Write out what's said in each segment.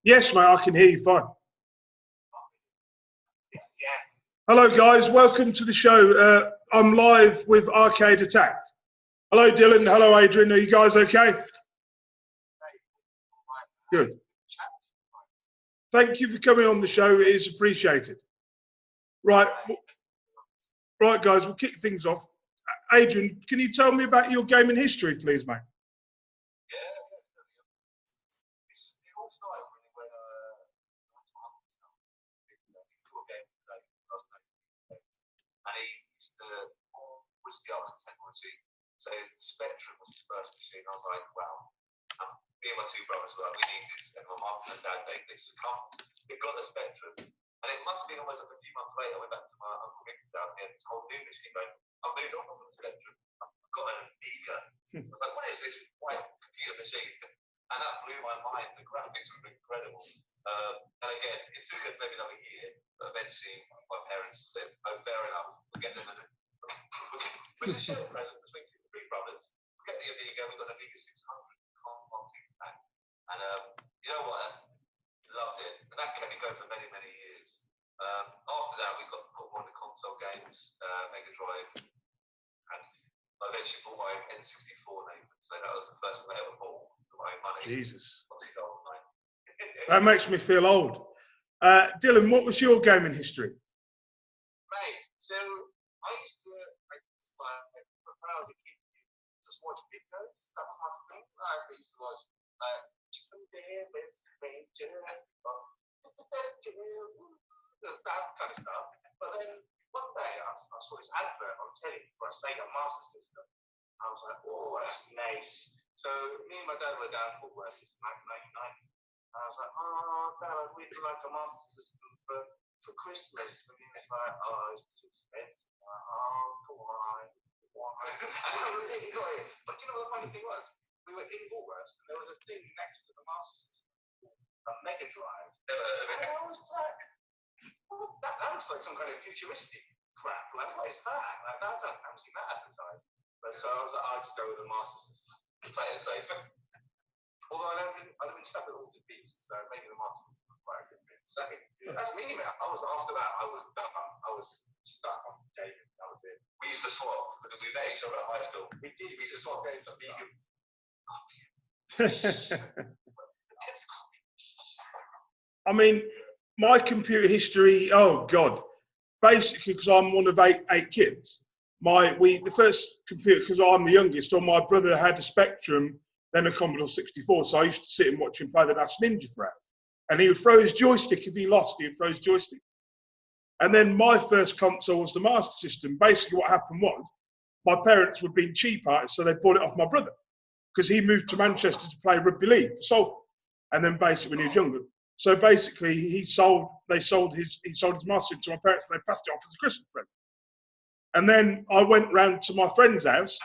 Yes, mate, I can hear you fine. Yes. Hello, guys. Welcome to the show. I'm live with Arcade Attack. Hello, Dylan. Hello, Adrian. Are you guys okay? Good. Thank you for coming on the show. It is appreciated. Right, guys, we'll kick things off. Adrian, can you tell me about your gaming history, please, mate? It all started really when and he used to always be up with technology. So Spectrum was his first machine. I was like, wow. Me and my two brothers were like, we need this. And my mum and dad, they succumbed. They got the Spectrum. And it must have been almost like a few months later, I went back to my Uncle Victor's house and he had this whole new machine going, I've moved on from the Spectrum. I've got an Amiga. I was like, what is this white computer machine? And that blew my mind. The graphics were incredible. And again, it took maybe another year, but eventually my parents said, oh, fair enough, we'll get them which is a shared present between three brothers. We get the Amiga, we got an Amiga 600 pack. And you know what? Loved it. And that kept me going for many, many years. After that, we got one of the console games, Mega Drive, and I eventually bought my N64 name. So that was the first one I ever bought for my own money. Jesus. That makes me feel old. Dylan, what was your gaming history? Right. So I used to, when I was a kid, just watch videos. That was my thing. I used to watch Chicken Davis, Rangers, that kind of stuff. But then one day I saw this advert on telly for a Sega Master System. I was like, oh, that's nice. So me and my dad were down in Woolworths in 1999. I was like, oh, Dad, we'd like a Master System for Christmas. And he was like, oh, it's too expensive. I'm like, oh, come on. And I really got it. But you know what the funny thing was? We were in Woolworths and there was a thing next to the Master System, a Mega Drive. And I was like, oh, that looks like some kind of futuristic crap. Like, what is that? Like, I haven't seen that advertised. But so I was like, I'll just go with the Master System. Play it safe. Although I've been stuck with all the beats, so maybe the Master System was quite a good bit. So that's me, man. After that, I was done. I was stuck on gaming. That was it. We used to swap. We met each other at high school. We did. We used to swap games. I mean, my computer history, oh God. Basically, because I'm one of eight kids, the first computer, because I'm the youngest, or my brother had a Spectrum, then a Commodore 64, so I used to sit and watch him play the Dash Ninja for hours. And he would throw his joystick, if he lost, he would throw his joystick. And then my first console was the Master System. Basically what happened was, my parents were being cheap artists, so they bought it off my brother, because he moved to Manchester to play rugby league for Salford, and then basically when he was younger. So basically he sold his Master System to my parents, and they passed it off as a Christmas present. And then I went round to my friend's house,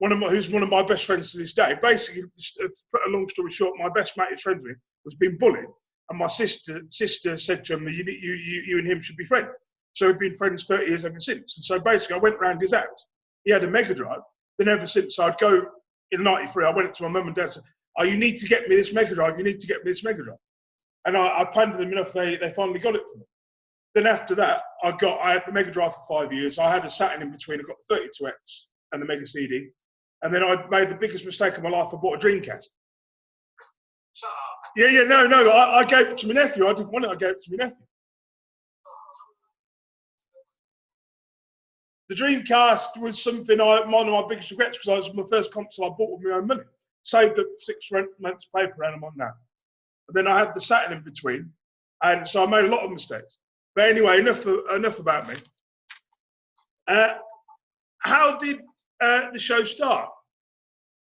who's one of my best friends to this day. Basically, to put a long story short, my best mate is friends with him, was being bullied. And my sister said to him, you and him should be friends. So we've been friends 30 years ever since. And so basically, I went round his house. He had a Mega Drive. Then ever since, I'd go, in 93, I went to my mum and dad and said, oh, you need to get me this Mega Drive. You need to get me this Mega Drive. And I pandered them enough, they finally got it for me. Then after that, I had the Mega Drive for 5 years. I had a Saturn in between. I got the 32X and the Mega CD. And then I made the biggest mistake of my life. I bought a Dreamcast. Shut up. Yeah, no. I gave it to my nephew. I didn't want it. I gave it to my nephew. The Dreamcast was one of my biggest regrets, because it was my first console I bought with my own money. Saved up 6 months paper, and I'm on now. And then I had the Saturn in between, and so I made a lot of mistakes. But anyway, enough about me. How did the show start?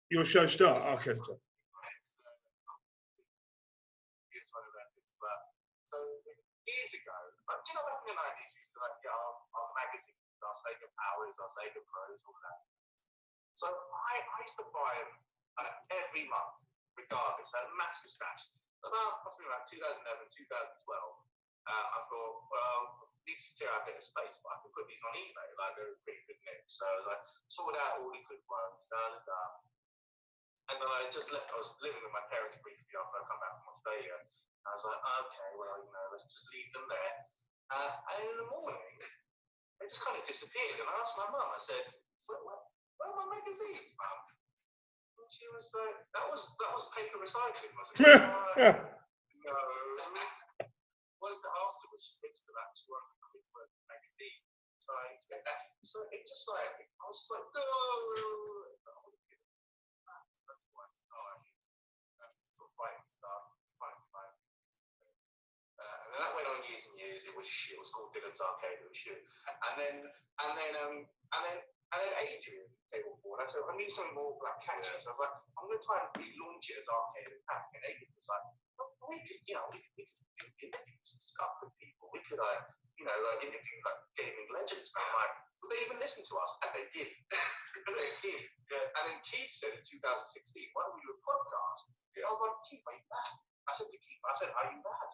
Your show start, Arcade Attack. So years ago, do you know back in the 90s, we used to get our magazines, our Sega Powers, our Sega Pros, all that. So I used to buy them every month, regardless. I had a massive stash. Must be around 2011, 2012. I thought, well, I need to clear out a bit of space, but I could put these on eBay, like they're a pretty good mix. So I sorted out all the good ones, and then I just left. I was living with my parents briefly after I come back from Australia, I was like, okay, well, you know, let's just leave them there. And in the morning, they just kind of disappeared. And I asked my mum, I said, where are my magazines, Mum? And she was like, that was paper recycling. I was like, no. Well, afterwards, she fixed about 200 quid worth of magazines. So it just like, I was just like, no. That's why I started sort of writing stuff, and then that went on years and years. It was shit. It was called Dylan's Arcade. It was shit. And then Adrian came on board. I said, I need something more like catchy. So I was like, I'm going to try and relaunch it as Arcade and Pack. And Adrian was like, well, we could interview some stuff with people. We could, interview like gaming legends. And I'm like, will they even listen to us? And they did. They did. Yeah. And then Keith said in 2016, why don't we do a podcast? Yeah. I was like, Keith, are you mad? I said to Keith, are you mad?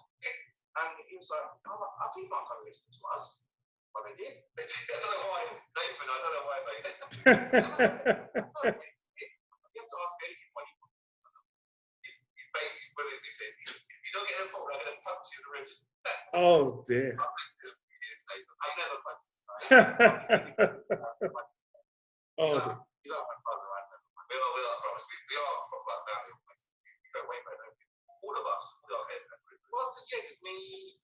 And he was like, I think not going to listen to us. Well, they did. I don't know why, Nathan. I don't know why they did. You have to ask Adrian why he basically willingly said, if you don't get a phone, I'm going to punch you in the ribs. Oh, dear. I've never punched this guy. Oh, He's not my brother, I know. We are brothers. We are proper family. We go way back. All of us. Well, because me,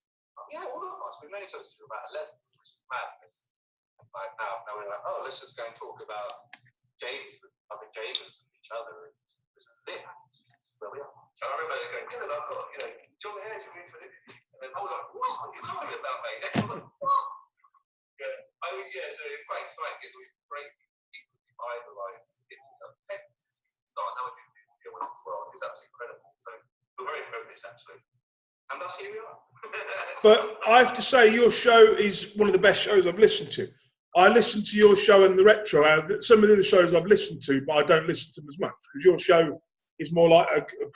all of us. We've known each other for about 11, which is madness. Like now we're like, oh, let's just go and talk about games with other gamers and each other. And this is it. This is where we are. I remember going, Dylan, I've got, John Ayres from Infinity. And then I was like, what are you talking about, mate? I was like, what? Yeah, so it's quite exciting. It's always great people to idolize. It's technically start now with the awards as well. It's absolutely incredible. So we're very privileged, actually. And thus here we are. but I have to say, your show is one of the best shows I've listened to. I listen to your show and the Retro Hour. Some of the other shows I've listened to, but I don't listen to them as much because your show is more like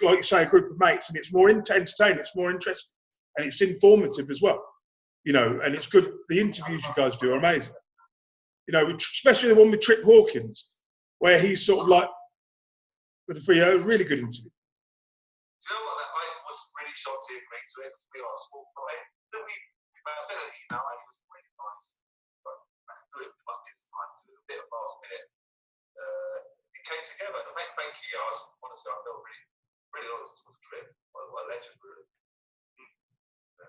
like you say, a group of mates, and it's more entertaining, it's more interesting, and it's informative as well. And it's good. The interviews you guys do are amazing. Especially the one with Trip Hawkins, where he's sort of like with a really good interview. Do you know what? I was really shocked he agreed to it because we are a small client. I sent an email and it was really nice. But I can do it. It must be this time. So it was a bit of last minute. It came together. And thank you. Honestly, I felt really honest with the trip. What a legend, really.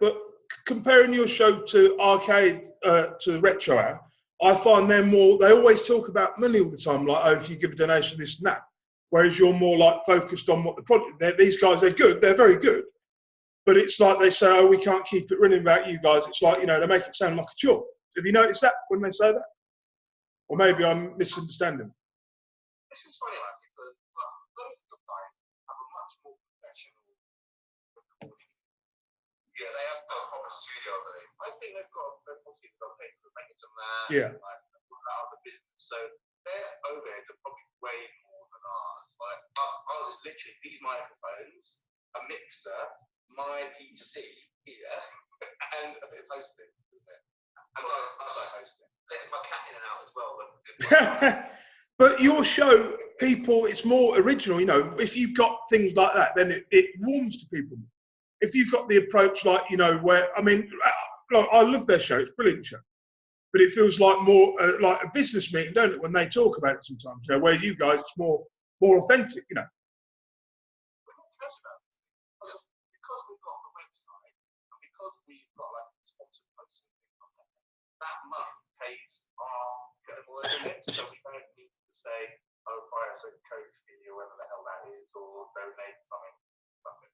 But comparing your show to Arcade, to the Retro Hour, I find they always talk about money all the time, like, oh, if you give a donation, this and that. Whereas you're more like focused on what the product, these guys, they're good, they're very good. But it's like they say, oh, we can't keep it running about you guys. It's like, they make it sound like a chore. Have you noticed that when they say that? Or maybe I'm misunderstanding. This is funny, like, because those guys have a much more professional recording. Yeah, they have got a proper studio, I think they've got paid for the package on that. Yeah. Like, out of the business. So their overheads are probably way more than ours. Like, ours is literally these microphones, a mixer, my PC here, and a bit of hosting, isn't it? And I like hosting. Letting my cat in and out as well. But your show, it's more original. If you've got things like that, then it warms to people. If you've got the approach like, where, I love their show. It's a brilliant show. But it feels like more like a business meeting, don't it, when they talk about it sometimes, where you guys, it's more authentic, Because we've got the website and because we've got like sponsored posts and things like that, that money pays our incredible overheads, so we don't need to say, oh, buy us a Coke fee or whatever the hell that is, or donate something.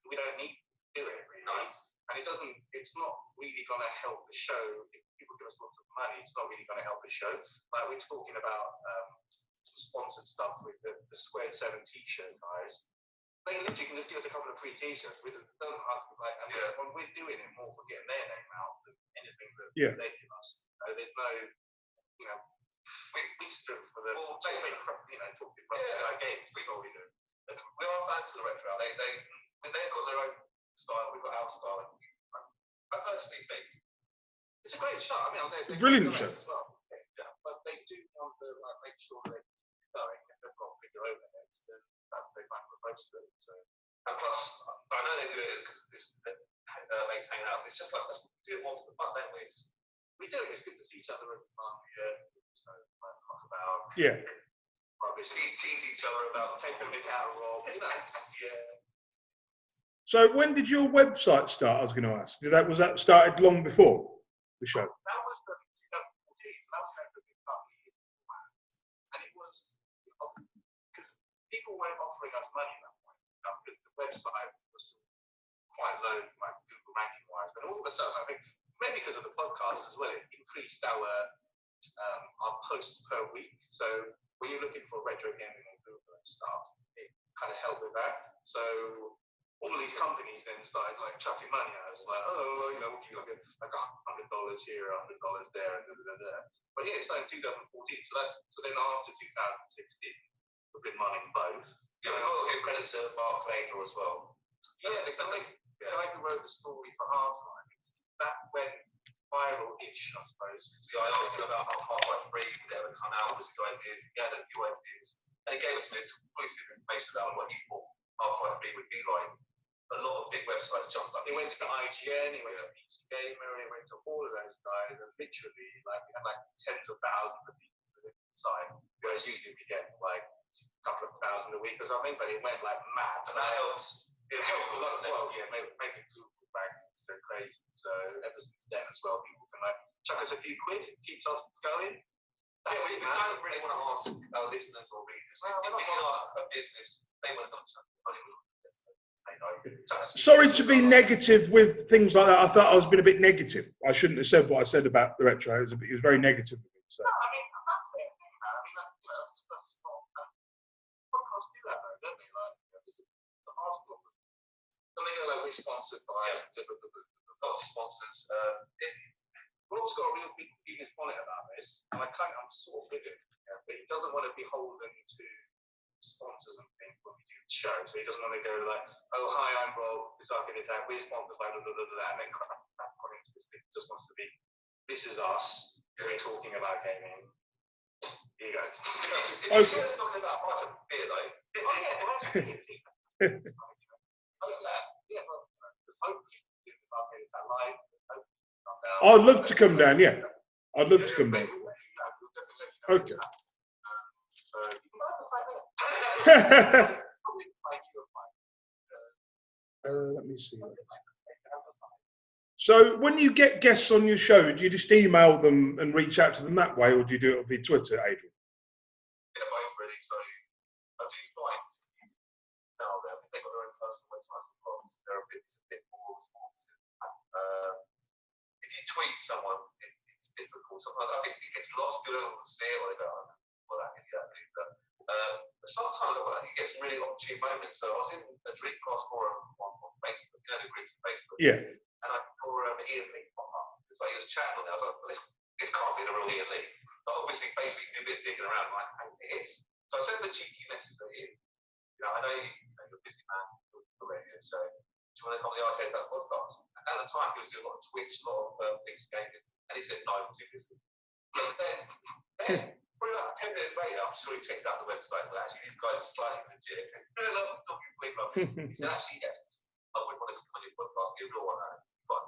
We don't need to do it really. No. And it's not really going to help the show. If people give us lots of money, it's not really going to help the show. Like we're talking about some sponsored stuff with the Squared 7 t-shirt guys. They literally can just give us a couple of free t-shirts. We don't ask like, when we're doing it more for getting their name out than anything that they give us. There's no, we strip for the talking about games. That's all we do. We are fans of the Retro. They've got their own style. We've got our style. I personally think it's a great show. They're brilliant show as well. Yeah, but they do want to make sure they're going. If they've got bigger overheads, then that's their kind of approach to it. So, and plus, I know they do it because mates hanging out. It's just like, let's do it more for the fun, don't we? We do it. It's good to see each other every month. So, talk about rubbish, tease each other about taking a bit out of Rob. So when did your website start? I was going to ask. Was that started long before the show? That was 2014. So that was going to be a couple of years before. And it was because people weren't offering us money at that point because the website was quite low, like Google ranking wise. But all of a sudden, I think maybe because of the podcast as well, it increased our posts per week. So when you're looking for retro gaming on Google and stuff, it kind of helped with that. So all these companies then started like chucking money at us, like, oh, we'll give you like $100 here, $100 there, and da. But yeah, so in 2014. So then after 2016, we've been running both. Yeah, we've got to give credit to Mark Lager as well. Yeah, the guy who wrote the story for Half-Life, that went viral-ish, I suppose. See, I asked him about how Half-Life 3 would ever come out, what was his ideas. He had a few ideas, and he gave us some exclusive information about what he thought Half-Life 3 would be like. A lot of big websites jumped up. He went to IGN, he went to PC Gamer, he went to all of those guys, and literally, like, we had like tens of thousands of people on the site, whereas usually we get like a couple of thousand a week or something, but it went like mad. And that helps. It helps. Making Google rankings go crazy. So ever since then as well, people can like chuck us a few quid, keeps us going. We don't really want to ask our listeners or readers. If we can ask a business, they want to know something funny. Sorry to be negative with things like that. I thought I was being a bit negative. I shouldn't have said what I said about the retro. It was very negative. So. No, I mean, that's the thing. I mean, that's not. Podcasts do that, though, don't they? Like, there's an article. And they go like, we're sponsored by lots of sponsors. Rob's got a real big Venus bonnet about this, and I'm sort of with it, but he doesn't want to be beholden to sponsors and things when we do the show. So he doesn't want to go like, oh, hi, I'm Rob, this is our guinea tag, we're sponsored by blah, blah, blah, blah, and then crap into this thing. He just wants to be, this is us, we're talking about gaming. Here you go. If you see us talking about a beer, though, oh yeah, well, that's yeah, well, hopefully do this our guinea tag live. I'd love to come down, yeah. I'd love to come down. Okay. Let me see. So when you get guests on your show, do you just email them and reach out to them that way, or do you do it via Twitter, Adrian? Yeah, both really. So I do find now that they've got their own personal websites and blogs, they're a bit more responsive. If you tweet someone, it's difficult. Sometimes I think it gets lost, you don't see it, or they go, well, that exactly. But sometimes I think it gets really opportune moments. So I was in a Dreamcast forum on Facebook, the groups on Facebook. Yeah. And I saw Ian Lee pop up. It's like he was chatting on there. I was like, well, this can't be the real Ian Lee. But obviously, Facebook, you do a bit digging around, like, hey, it is. So I sent him a cheeky message to Ian. I know you're a busy man for the radio, so do you want to come on the Arcade That podcast? And at the time, he was doing a lot of Twitch, a lot of things gaming, and he said, no, I'm too busy. But then, probably about 10 minutes later, I'm sure he checks out the website, but actually, these guys are slightly legit. They're talking complete rubbish. He said, actually, yes, I would want to come on your podcast, give it all on that. But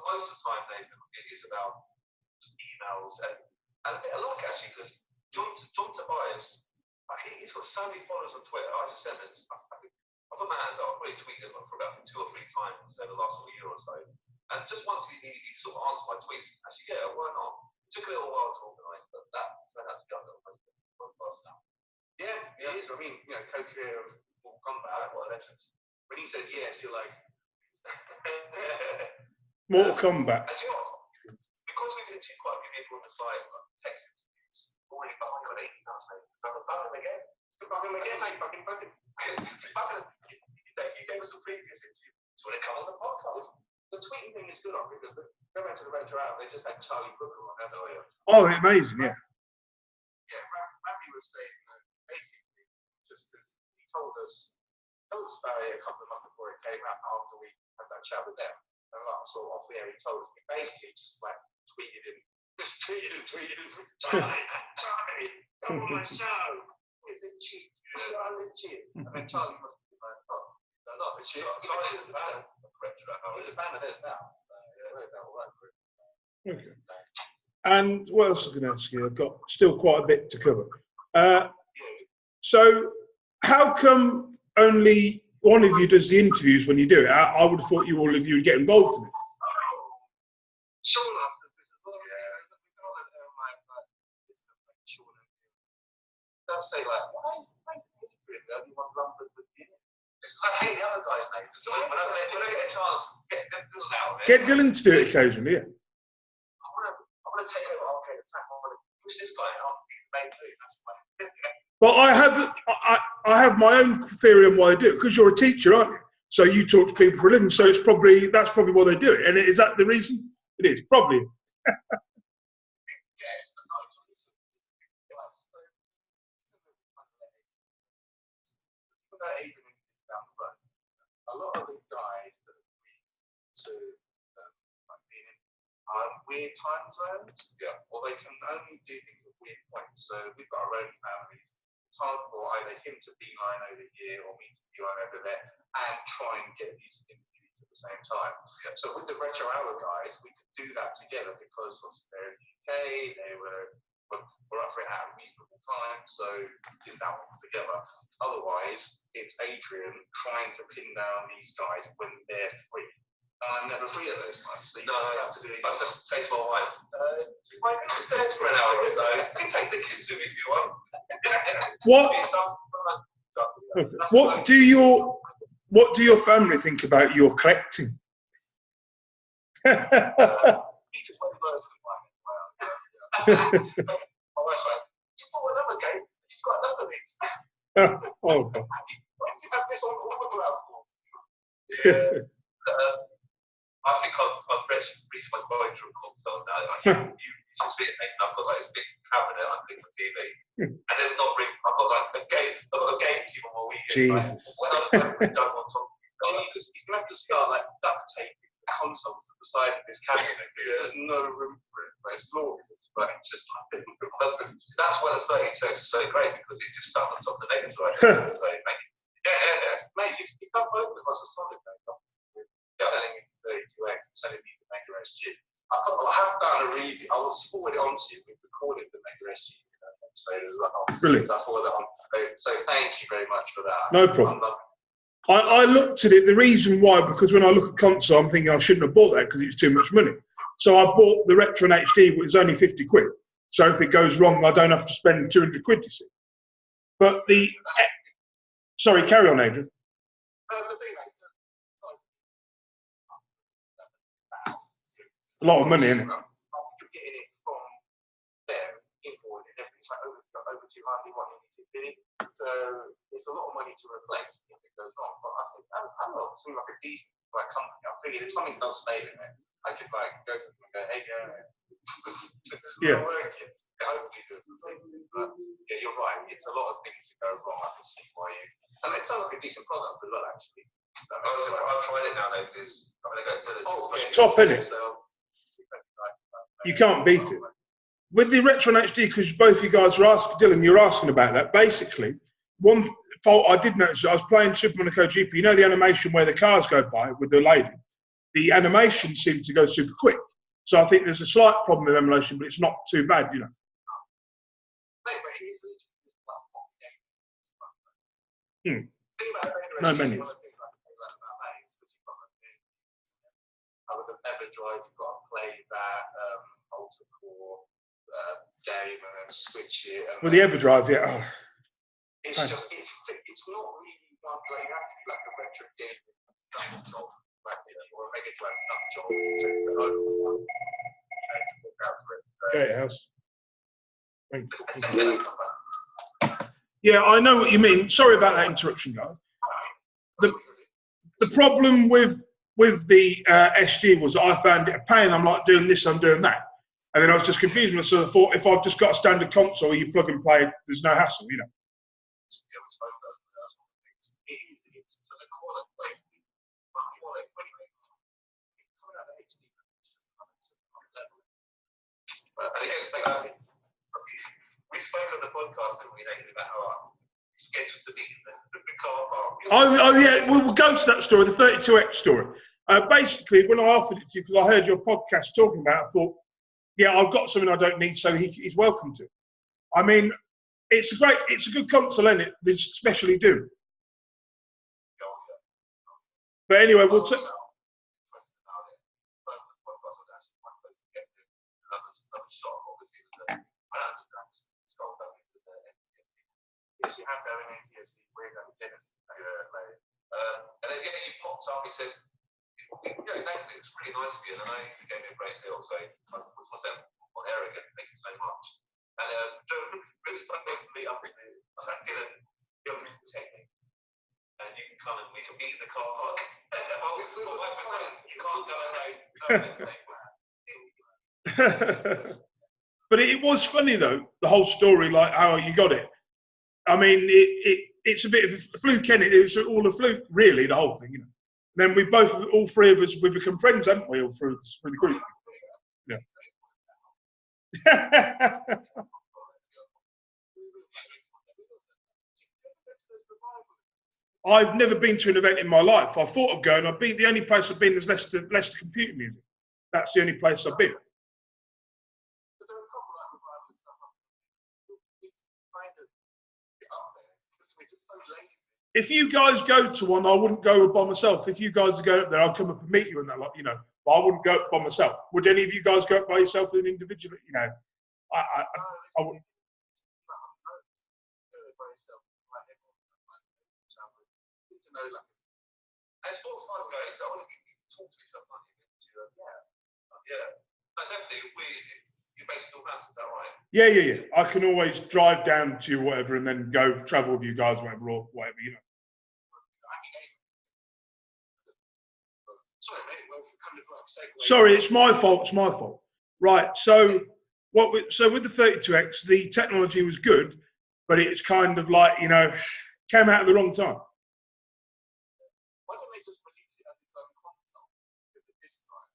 most of the time, Nathan, it is about emails and a bit of luck actually, because John Tobias, he's got so many followers on Twitter. I just sent him. I put my hands up. I probably tweeted him for about 2 or 3 times over the last year or so. And just once he sort of answered my tweets. Actually, yeah, why not? It took a little while to organise, but that turned out to be under the podcast now. Yeah, it is. I mean, co-creator of Mortal Kombat, what a legend. When he says yes, you're like. Mortal Kombat. And you know what? Because we've been quite a few people on the site, text interviews, already behind on 80 now saying, so I'm bug him again. Bug him again, mate. Bug him. You gave us a previous interview. So when it comes on the podcast, the tweeting thing is good on because go back to the retro out, they just had Charlie Brooker on that earlier. Oh, amazing, yeah. Yeah, Rappy was saying that basically, just because he told us Barry a couple of months before it came out, after we had that chat with them, and like sort of off the air, he told us, he basically just like tweeted him, Charlie, come on my show, you're legit, and then Charlie must be like, oh, no, but Charlie's the man, a fan of theirs now. Okay. And what else was I going to ask you? I've got still quite a bit to cover. So, how come only one of you does the interviews when you do it? I would have thought all of you would get involved in it. Sean asked us this as well. They'll say like, why is Adrian the only one lumbered with you? Just because I hate the other guys' names. So when I get a chance, get Dylan out of it. Get Dylan to do it occasionally, yeah. I want to take over arcade attack. I want to push this guy out and be the main lead. That's why. Well, I have my own theory on why they do it, because you're a teacher, aren't you? So you talk to people for a living, so that's probably why they do it. And is that the reason? It is, probably. A lot of the guys that agree to being in weird time zones, or they can only do things at weird points. So we've got our own families. It's hard for either him to beeline over here or me to beeline over there and try and get these interviews at the same time. So with the retro hour guys, we could do that together because obviously they're in the UK, they were up for it at a reasonable time, so we did that one together. Otherwise, it's Adrian trying to pin down these guys when they're free. I'm never free at those times, so you have to do it. I just say to my wife, you might go upstairs for an hour, so you can take the kids with you if you want. What do your family think about your collecting? He's just one worse than mine. My wife's like, you bought another game, you've got enough of these. Oh, God. You have this on all the platforms. Yeah. I think I've reached my quota of consoles now. You should see it, mate. I've got like this big cabinet underneath the TV. And there's not really, I've got like a GameCube on my Wii U. Jesus. Like, when I was done on top of Jesus, he's going to have to start like duct taping the consoles at the side of this cabinet. There's no room for it. But it's glorious. But it's just like, that's why the 32X is so great, because it just sat on top of the Mega Drive. So, mate, you can't both of us a solid game. Selling 32X and selling me the Mega SG. I have done a review. I will forward it on to you. We've recorded the Mega SG episode as well. Brilliant. So thank you very much for that. No problem. I looked at it, the reason why, because when I look at console, I'm thinking I shouldn't have bought that because it was too much money. So I bought the Retro and HD, which is only 50 quid. So if it goes wrong, I don't have to spend 200 quid, you see. But sorry, carry on, Adrian. A lot of money, isn't it? You're getting it from them, imported, and everything's like over 200, what you need to bid. So there's a lot of money to replace if it goes wrong. But I think I'm not seem like a decent company. I figured if something does fail in it, I could like go to them and go, hey, this is not working. Hopefully do it completely. But yeah, you're right. It's a lot of things to go wrong. I can see why you. And it sounds like a decent product as well, actually. I've tried it now though, because I'm going to go to the. It's top, isn't it? You can't beat it. With the Retro and HD, because both of you guys were asking, Dylan, you're asking about that. Basically, one fault I did notice, I was playing Super Monaco GP. You know the animation where the cars go by with the lady? The animation seemed to go super quick. So I think there's a slight problem with emulation, but it's not too bad, you know. No menus. With the Everdrive, you've got to play that multi-core game and then switch it. With the Everdrive, yeah. Oh. It's just, it's not really one where you have to be like a retro game nut job, or a Mega Drive nut job to the open one. To look out for it. Gatehouse. Yeah, I know what you mean. Sorry about that interruption, guys. The problem with the SG was I found it a pain. I'm like doing this, I'm doing that. And then I was just confused myself. I thought if I've just got a standard console, you plug and play, there's no hassle, you know. We spoke on the podcast, didn't we, about how scheduled to be in the car park. Oh yeah, we'll go to that story, the 32X story. Basically, when I offered it to you, because I heard your podcast talking about it, I thought, yeah, I've got something I don't need, so he's welcome to. I mean, it's a good console, isn't it? This especially Doom. But anyway, we'll take. Yes, you have to have an NTSC with a Dennis and then he popped up, he said, Nathan, it's really nice of you, and I know you gave me a great deal, so I was myself on air again, thank you so much. And this basically up to me, I was like, Dylan, you're going to take me, and you can come and we can meet in the car park. My wife was saying, you can't go away, But it was funny though, the whole story, like how you got it. I mean, it's a bit of a fluke, isn't it? It was all a fluke, really, the whole thing, you know. Then we both, all three of us, we become friends, haven't we, all through the group? Yeah. I've never been to an event in my life. I thought of going. The only place I've been is Leicester Computer Music. That's the only place I've been. If you guys go to one, I wouldn't go by myself. If you guys are going up there, I'll come up and meet you and that, like, you know. But I wouldn't go up by myself. Would any of you guys go up by yourself as an individual? You know, I wouldn't. As far as fun goes, I want to talk to each other. No, definitely. You're based in Northampton, is that right? Yeah. I can always drive down to whatever and then go travel with you guys, whatever, or whatever, you know. Sorry, mate. Well, kind of like segue. Sorry, it's my fault. It's my fault. Right. So with the 32X, the technology was good, but it's kind of like, you know, came out at the wrong time. Why don't they just release it as its own console with the disc drive?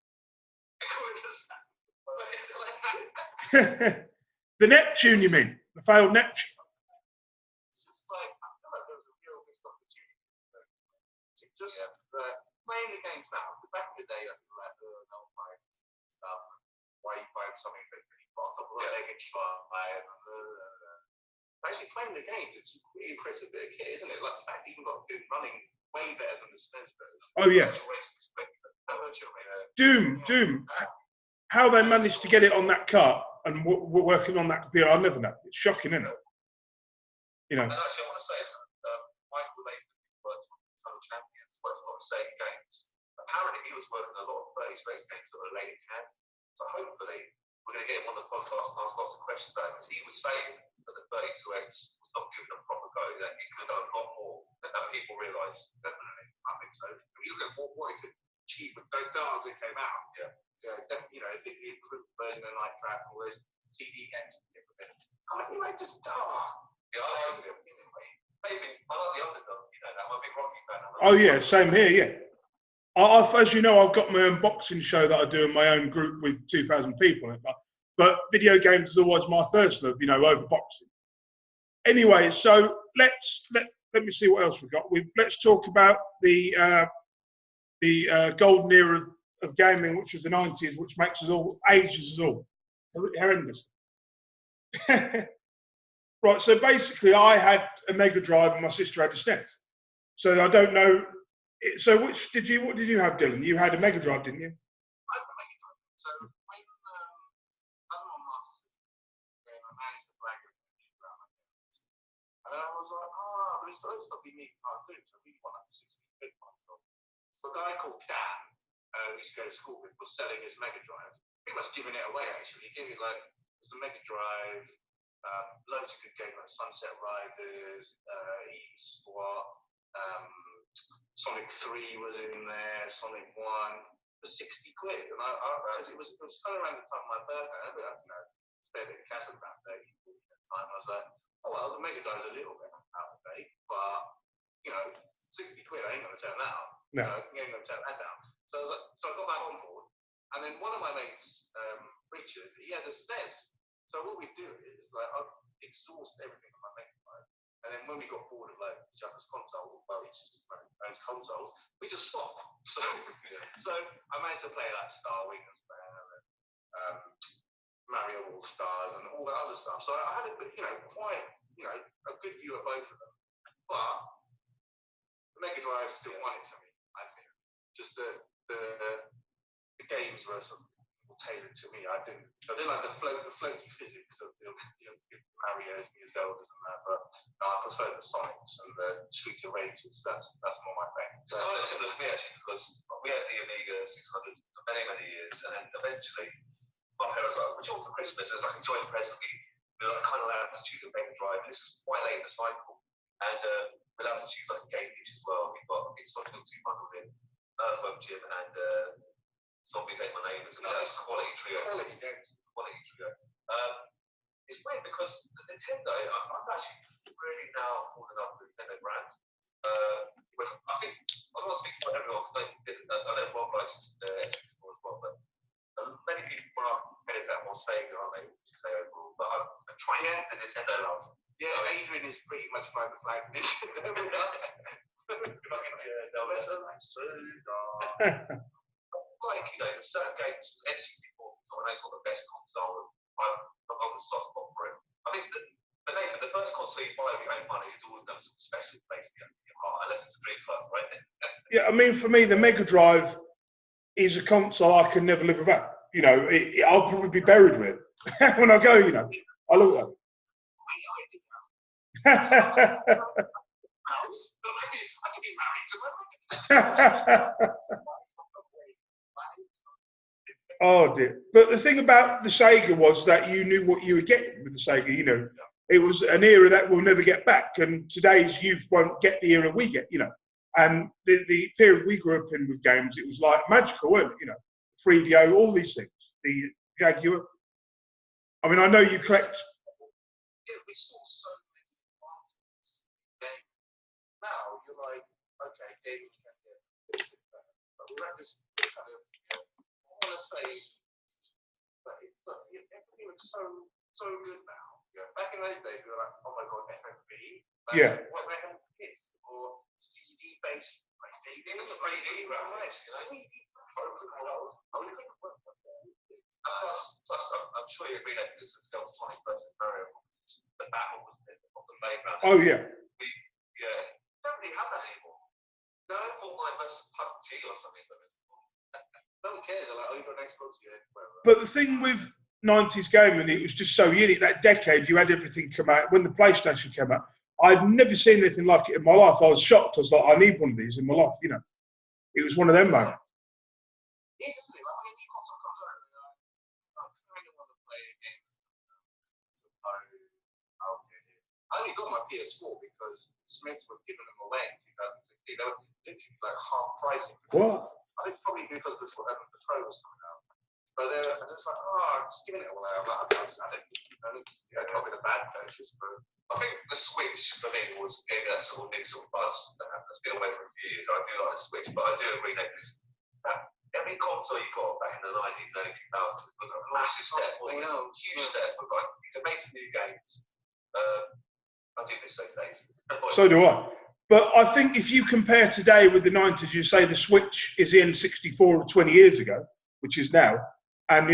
The Neptune, you mean? The failed Neptune? It's just like, I feel like there was a real missed opportunity to just playing the games now. Because back in the day, I feel like, no one buys stuff. Why are you buying something that really fast? They can try. Actually, playing the games, it's a really impressive bit of kit, isn't it? Like, the fact that you've got been running way better than the SNES version. Oh, yeah. Doom. How they managed to get it on that cart and working on that computer, I'll never know. It's shocking, isn't it? You know. And actually, I want to say that Michael Latham works on Total Champions, works on a lot of Sega games. Apparently, he was working on a lot of 30 race games that were late in hand. So hopefully, we're going to get him on the podcast and ask lots of questions about it, because he was saying that the 32X was not given a proper go, that it could have done a lot more than people realise. Definitely, I think so. If you look at what it could achieve with those data that came out, definitely, you know, the improved version of Night Trap and all those CD games. I mean, like, just yeah, I like it. Maybe I like the underdog. You know, I'm a big Rocky fan. Oh yeah, same here. Yeah. As you know, I've got my own boxing show that I do in my own group with 2,000 people. But video games is always my first love, you know, over boxing. Anyway, so let me see what else we've got. Let's talk about the golden era of gaming, which was the 90s, which makes us all, ages us all. Horrendous. Right, so basically I had a Mega Drive and my sister had a SNES. So I don't know. So what did you have, Dylan? You had a Mega Drive, didn't you? I had a Mega Drive. So when I'm on Master System, I managed to flag it around my parents. And then I was like, but it's supposed to be me cartoon, so we want like a 16-bit console. So a guy called Dan, who used to go to school with, was selling his Mega Drive. Pretty much giving it away, actually. He gave it like, it was a Mega Drive, loads of good games like Sunset Riders, E-Squat, Sonic 3 was in there, Sonic 1, for 60 quid. And because it was kind of around the time of my birthday, I had, you know, spare a bit of cash at about 30, 40 at the time. I was like, oh well, the Mega Drive's a little bit out of date, but, you know, 60 quid, I ain't going to turn that on. No. You ain't going to turn that down. So I was like, so I got that on board. And then one of my mates, Richard, he had a SNES. So what we do is, like, I'd exhaust everything on my Mega Drive. And then when we got bored of like each other's consoles, well, each owns consoles, we just stopped. So I managed to play like Star Wings, Mario All Stars, and all that other stuff. So I had a good, quite, a good view of both of them. But the Mega Drive still won it for me, I think. Just the games were sort of more tailored to me. I didn't like the floaty physics of the Mario's and the Zeldas and that, but I prefer the Sonics and the Streets of Rages. That's more my thing. It's kind of similar for me actually, because we had the Amiga 600 for many years, and then eventually my parents were like, "What do you want for Christmas?" And it's like a joint present. We were like, kind of allowed to choose a Mega Drive. This is quite late in the cycle, and we're allowed to choose like a game each as well. We've got it's like 2 bundled in Earthworm Jim and Zombies Ate My Neighbours, and that's quality trio. Quality trio. It's weird because the Nintendo, I'm actually really now falling up with the Nintendo brand. Which I think I don't want to speak for everyone because I know Rob likes N64 as well, but many people are compared that more Sega, aren't they? Would you say overall? But I'm trying to get the Nintendo love. Yeah, Adrian is pretty much flying the flag. Like, certain games, N64 is one of the best console. I'm on the soft spot for it. I think the first console you buy with your own money is always got some special place in your heart, unless it's a Dreamcast, right? Yeah, I mean, for me, the Mega Drive is a console I can never live without. I'll probably be buried with it when I go. I look at that. Oh dear. But the thing about the Sega was that you knew what you were getting with the Sega. It was an era that we'll never get back, and today's youth won't get the era we get. And the period we grew up in with games, it was like magical, wasn't it? 3DO, all these things. The Jaguar. I mean, I know you collect. Yeah, we saw so many advances in games. Now you're like, okay, gaming can get better, but we're at this kind of, I want to say, but everything was so good now. Back in those days, we were like, oh my god, FFV. What the hell is this? Or CD-based, like DVD, 3D graphics, Plus, I'm sure you agree that this is still Sonic versus Mario. The battle was the playground. Oh yeah. Don't really have that anymore. No, Fortnite versus PUBG or something. No one cares. Like, oh, you got an Xbox, But the thing with 90s gaming, it was just so unique. That decade, you had everything come out. When the PlayStation came out, I'd never seen anything like it in my life. I was shocked. I was like, I need one of these in my life. It was one of them moments. I only got my PS4 because Smiths were giving them away in 2016. They were literally like half pricing. What? I think probably because the Pro was coming out. But they're just like, I'm just giving it away. I'm like, okay, I'll just add it. And it's probably the bad purchase, but I think the Switch for me gave me that sort of big sort of buzz that's been away for a few years. I do like the Switch, but I do agree that every console you got back in the 90s, early 2000s was a massive step, wasn't it? Huge step with like these amazing new games. I do miss those days. So do I. But I think if you compare today with the 90s, you say the Switch is the N64 of 20 years ago, which is now. And,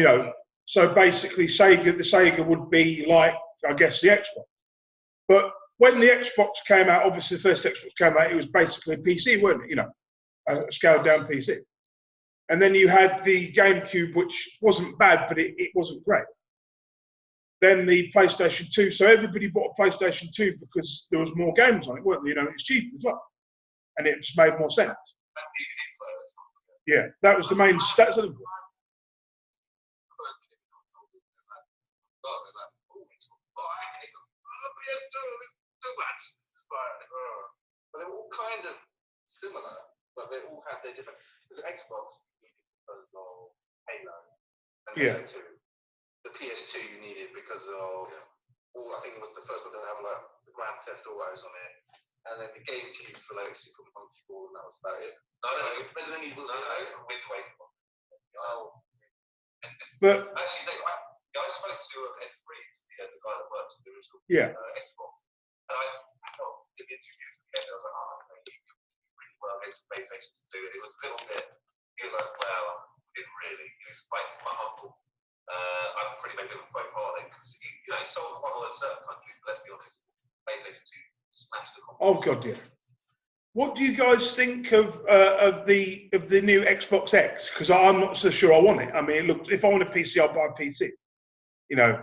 so basically the Sega would be like, I guess, the Xbox. But when the Xbox came out, obviously the first Xbox came out, it was basically a PC, wasn't it? A scaled down PC. And then you had the GameCube, which wasn't bad, but it wasn't great. Then the PlayStation 2. So everybody bought a PlayStation 2 because there was more games on it, weren't there? It's cheap as well. And it just made more sense. Yeah, that was the main stats. But they're all kind of similar, but they all have their different. Because Xbox you needed because of Halo and Halo 2. The PS2 you needed because of I think it was the first one to have like the Grand Theft Autos on it, and then the GameCube for like Super Monkey Ball, and that was about it. No, Resident Evil 0, Wind Waker. But actually, I spoke to Ed Freeze, the guy that works with the original Xbox, and I didn't really. He was quite humble. I'm pretty maybe with quite hard because he sold quite well in certain countries, but let's be honest, PlayStation 2 smashed the competition. Oh God, yeah. What do you guys think of the new Xbox X? Because I'm not so sure I want it. I mean, look, if I want a PC, I'll buy a PC. You know. Yeah.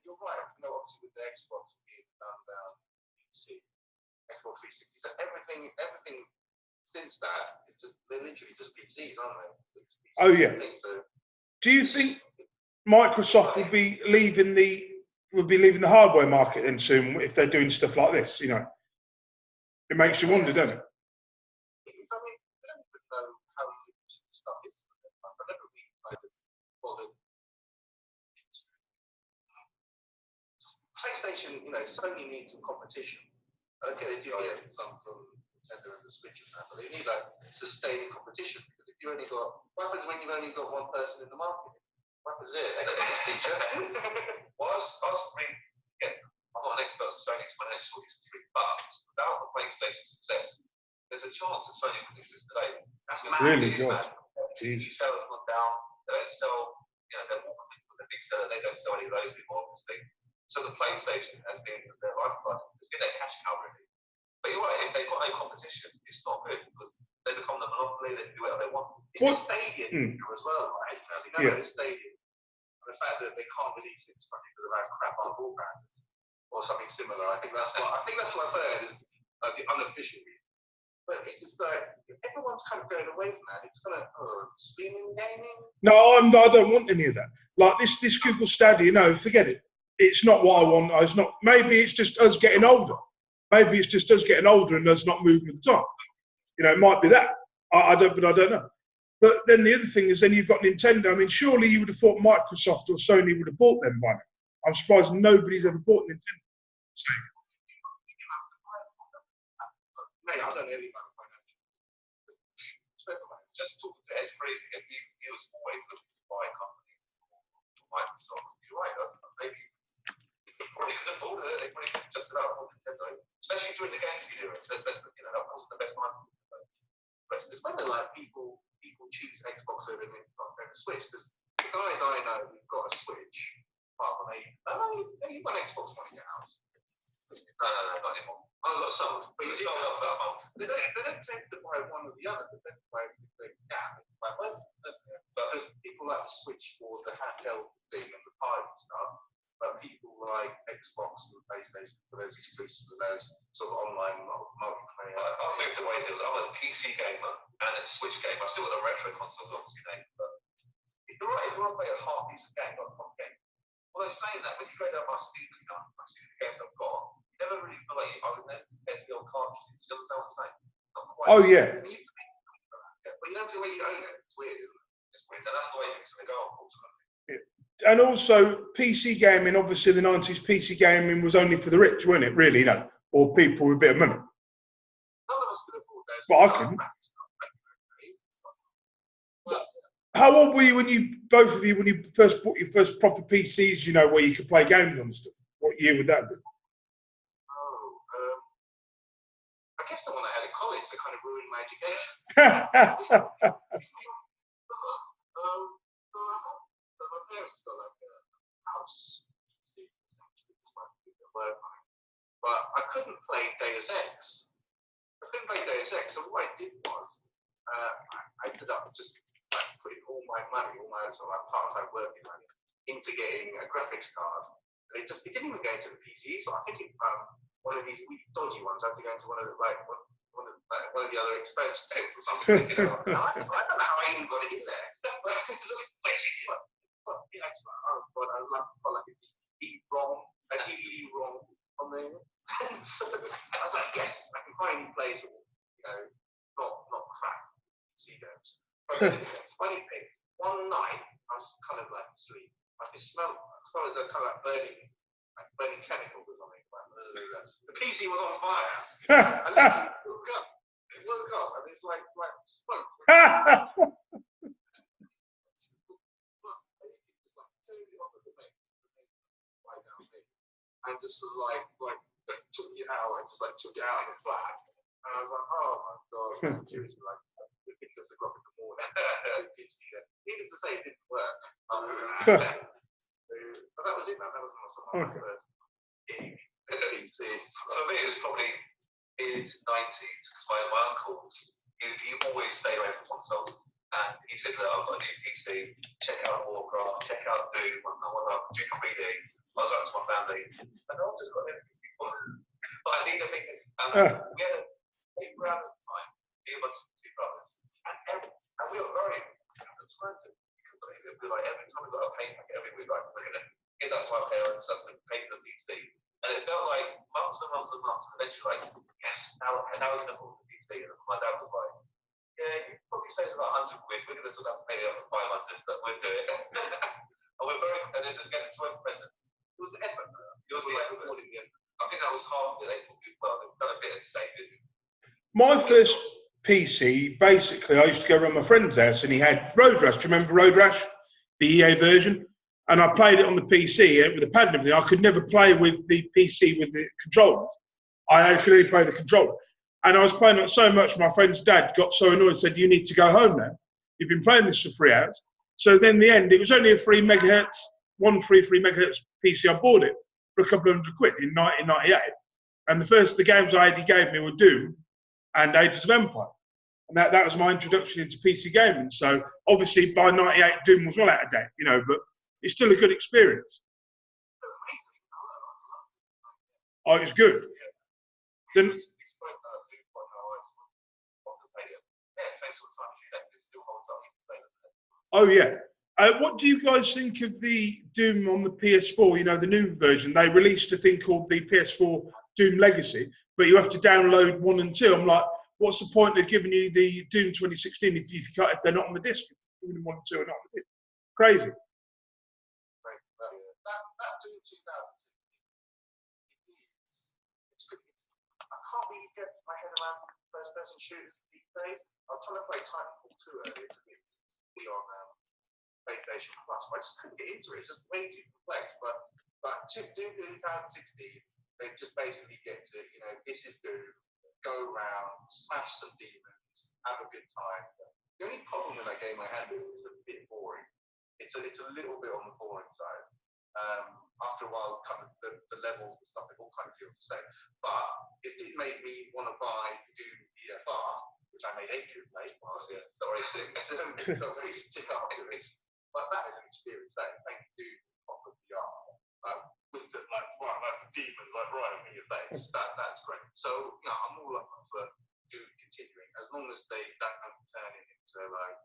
You're right. Obviously with the Xbox being down PC, Xbox 360, so everything since that, they're literally just PCs, aren't they? Oh yeah. So, do you think Microsoft will be leaving the hardware market then soon if they're doing stuff like this? You know, it makes you wonder, doesn't it? I mean, I don't even know how huge stuff is. I've never really bothered. PlayStation, Sony needs some competition. Okay, they do get some from Nintendo and the Switch and that, but they need sustained competition. Because if you only got, what happens when you've only got one person in the market? What happens there? Economics teacher. Well, again, I'm not an expert on Sony's financial history, but without the PlayStation success, there's a chance that Sony could exist today. That's mad. Really, it is mad. TV sales have gone down. They don't sell. They're more with a big seller. They don't sell any of those anymore, obviously. So the PlayStation has been their lifeblood. It's been their cash cow, really. But you're right, if they've got no competition, it's not good because they become the monopoly, they can do whatever they want. It's the stadium as well, right? The stadium. And the fact that they can't release it because of how crap our broadband is, or something similar. I think that's what I've heard is the unofficial reason. But it's just everyone's kind of going away from that. It's kind of streaming gaming. No, I don't want any of that. Like this Google Stadia, no, forget it. It's not what I want. It's not. Maybe it's just us getting older. Maybe it's just us getting older and us not moving with the time. It might be that. I don't know. But then the other thing is, then you've got Nintendo. I mean, surely you would have thought Microsoft or Sony would have bought them by now. I'm surprised nobody's ever bought Nintendo. Mate, I don't know anything about financial. Just talking to Ed Freeze again, he was always looking to buy companies. Microsoft. You're right. Maybe they probably could afford it. They probably could just about afford Nintendo, especially during the GameCube era. That wasn't the best time. It's when people choose Xbox over Switch, because the guys I know who've got a Switch, apart from you've got an Xbox One in your house. No, not anymore. I got sold, but you sold off that month. They don't tend to buy one or the other. They tend to buy buy both. But there's people like the Switch for the handheld thing and the pirate stuff. But people like Xbox and PlayStation for those exclusives and those sort of online multiplayer. I've moved away. I'm a PC gamer and a Switch gamer. I've still got the retro consoles, obviously, but you're right. If you want to play a half decent game, like a fun game. Although saying that, when you go down my Steam account, I see the games I've got. You never really feel like I would then get to the old cartridges. You understand what I'm saying? Oh yeah. But you don't feel like you own it. It's weird, isn't it? It's weird, and that's the way things are going to go, unfortunately. And also, PC gaming, obviously the 90s PC gaming was only for the rich, wasn't it, really, or people with a bit of money. None of us could afford those. But I couldn't. How old were you when you first bought your first proper PCs, where you could play games on stuff? What year would that be? I guess the one I had at college that kind of ruined my education. So my parents got like a house PC, essentially, despite the word money. But I couldn't play Deus Ex. So what I did was, I ended up just putting all my money, all my sort of part-time working money, into getting a graphics card. And it didn't even go into the PC. So I think one of these dodgy ones had to go into one of the other expansion sets or something. I don't know how I even got it in there. But it's just basically a DVD ROM on there. So I was like, yes, I can finally play some, not crap PC games. But funny thing, one night I was kind of like asleep. I could smell the kind of burning chemicals or something. The PC was on fire. I literally woke up and it's like smoke. And just was like took it out and just took it out in the flat. seriously, like, because the graphic the morning, PC. Needless to say, it didn't work. But that was it, man. That was my first game. For me, it was probably mid-90s, because my uncles, he always stayed away from consoles. And he said, look, I've got a new PC, check out Warcraft, check out Doom, I was up Duke 3D, I was out to my family, and I've just got an PC for but I need to think, we had a paper out at the time, me and my two brothers, and we were very, at the time, we couldn't believe it, we were like, every time we got a pay packet, every week, like, we're going to get that to our parents, and pay for the PC. And it felt like months and months and months, and eventually like, yes, now we can afford the PC. And my dad was like, yeah, you probably say it's about 100 quid, we're going to sort of pay up at 500, but we'll do it. And we're very, and it's again a joint present. It was the effort. It was the effort. I think that was half the effort as well. They've done a bit of saving. My first PC, basically, I used to go around my friend's house and he had Road Rash. Do you remember Road Rash? The EA version? And I played it on the PC with the pad and everything. I could never play with the PC with the controllers. I could only play the controller. And I was playing it so much, my friend's dad got so annoyed and said, you need to go home now. You've been playing this for 3 hours. So then in the end, it was only a 3 megahertz, 133 megahertz PC. I bought it for a couple of £100 in 1998. And the games he gave me were Doom and Ages of Empire. And that was my introduction into PC gaming. So obviously by 98, Doom was well out of date, you know, but it's still a good experience. Oh, it was good. Then, oh yeah. What do you guys think of the Doom on the PS4? You know, the new version. They released a thing called the PS4 Doom Legacy, but you have to download 1 and 2. I'm like, what's the point of giving you the Doom 2016 if they're not on the disc? 1 and 2 are not on the disc. Crazy. That Doom 2016, I can't really get my head around first-person shooters these days. I was trying to play Titanfall 2 earlier because it was on PlayStation Plus, but I just couldn't get into it. It's just way too complex. But Doom 2016, they just basically get to, you know, this is Doom, go around, smash some demons, have a good time. The only problem with that game I had is it's a bit boring. It's a little bit on the boring side. After a while, kind of the levels and stuff, it all kind of feels the same. But it did make me want to buy Doom EFR, which I made Adrian play. Got very sick after it. But that is an experience that makes Doom proper VR. With the demons right in your face. That's great. So I'm all up for Doom continuing as long as they don't turn it into like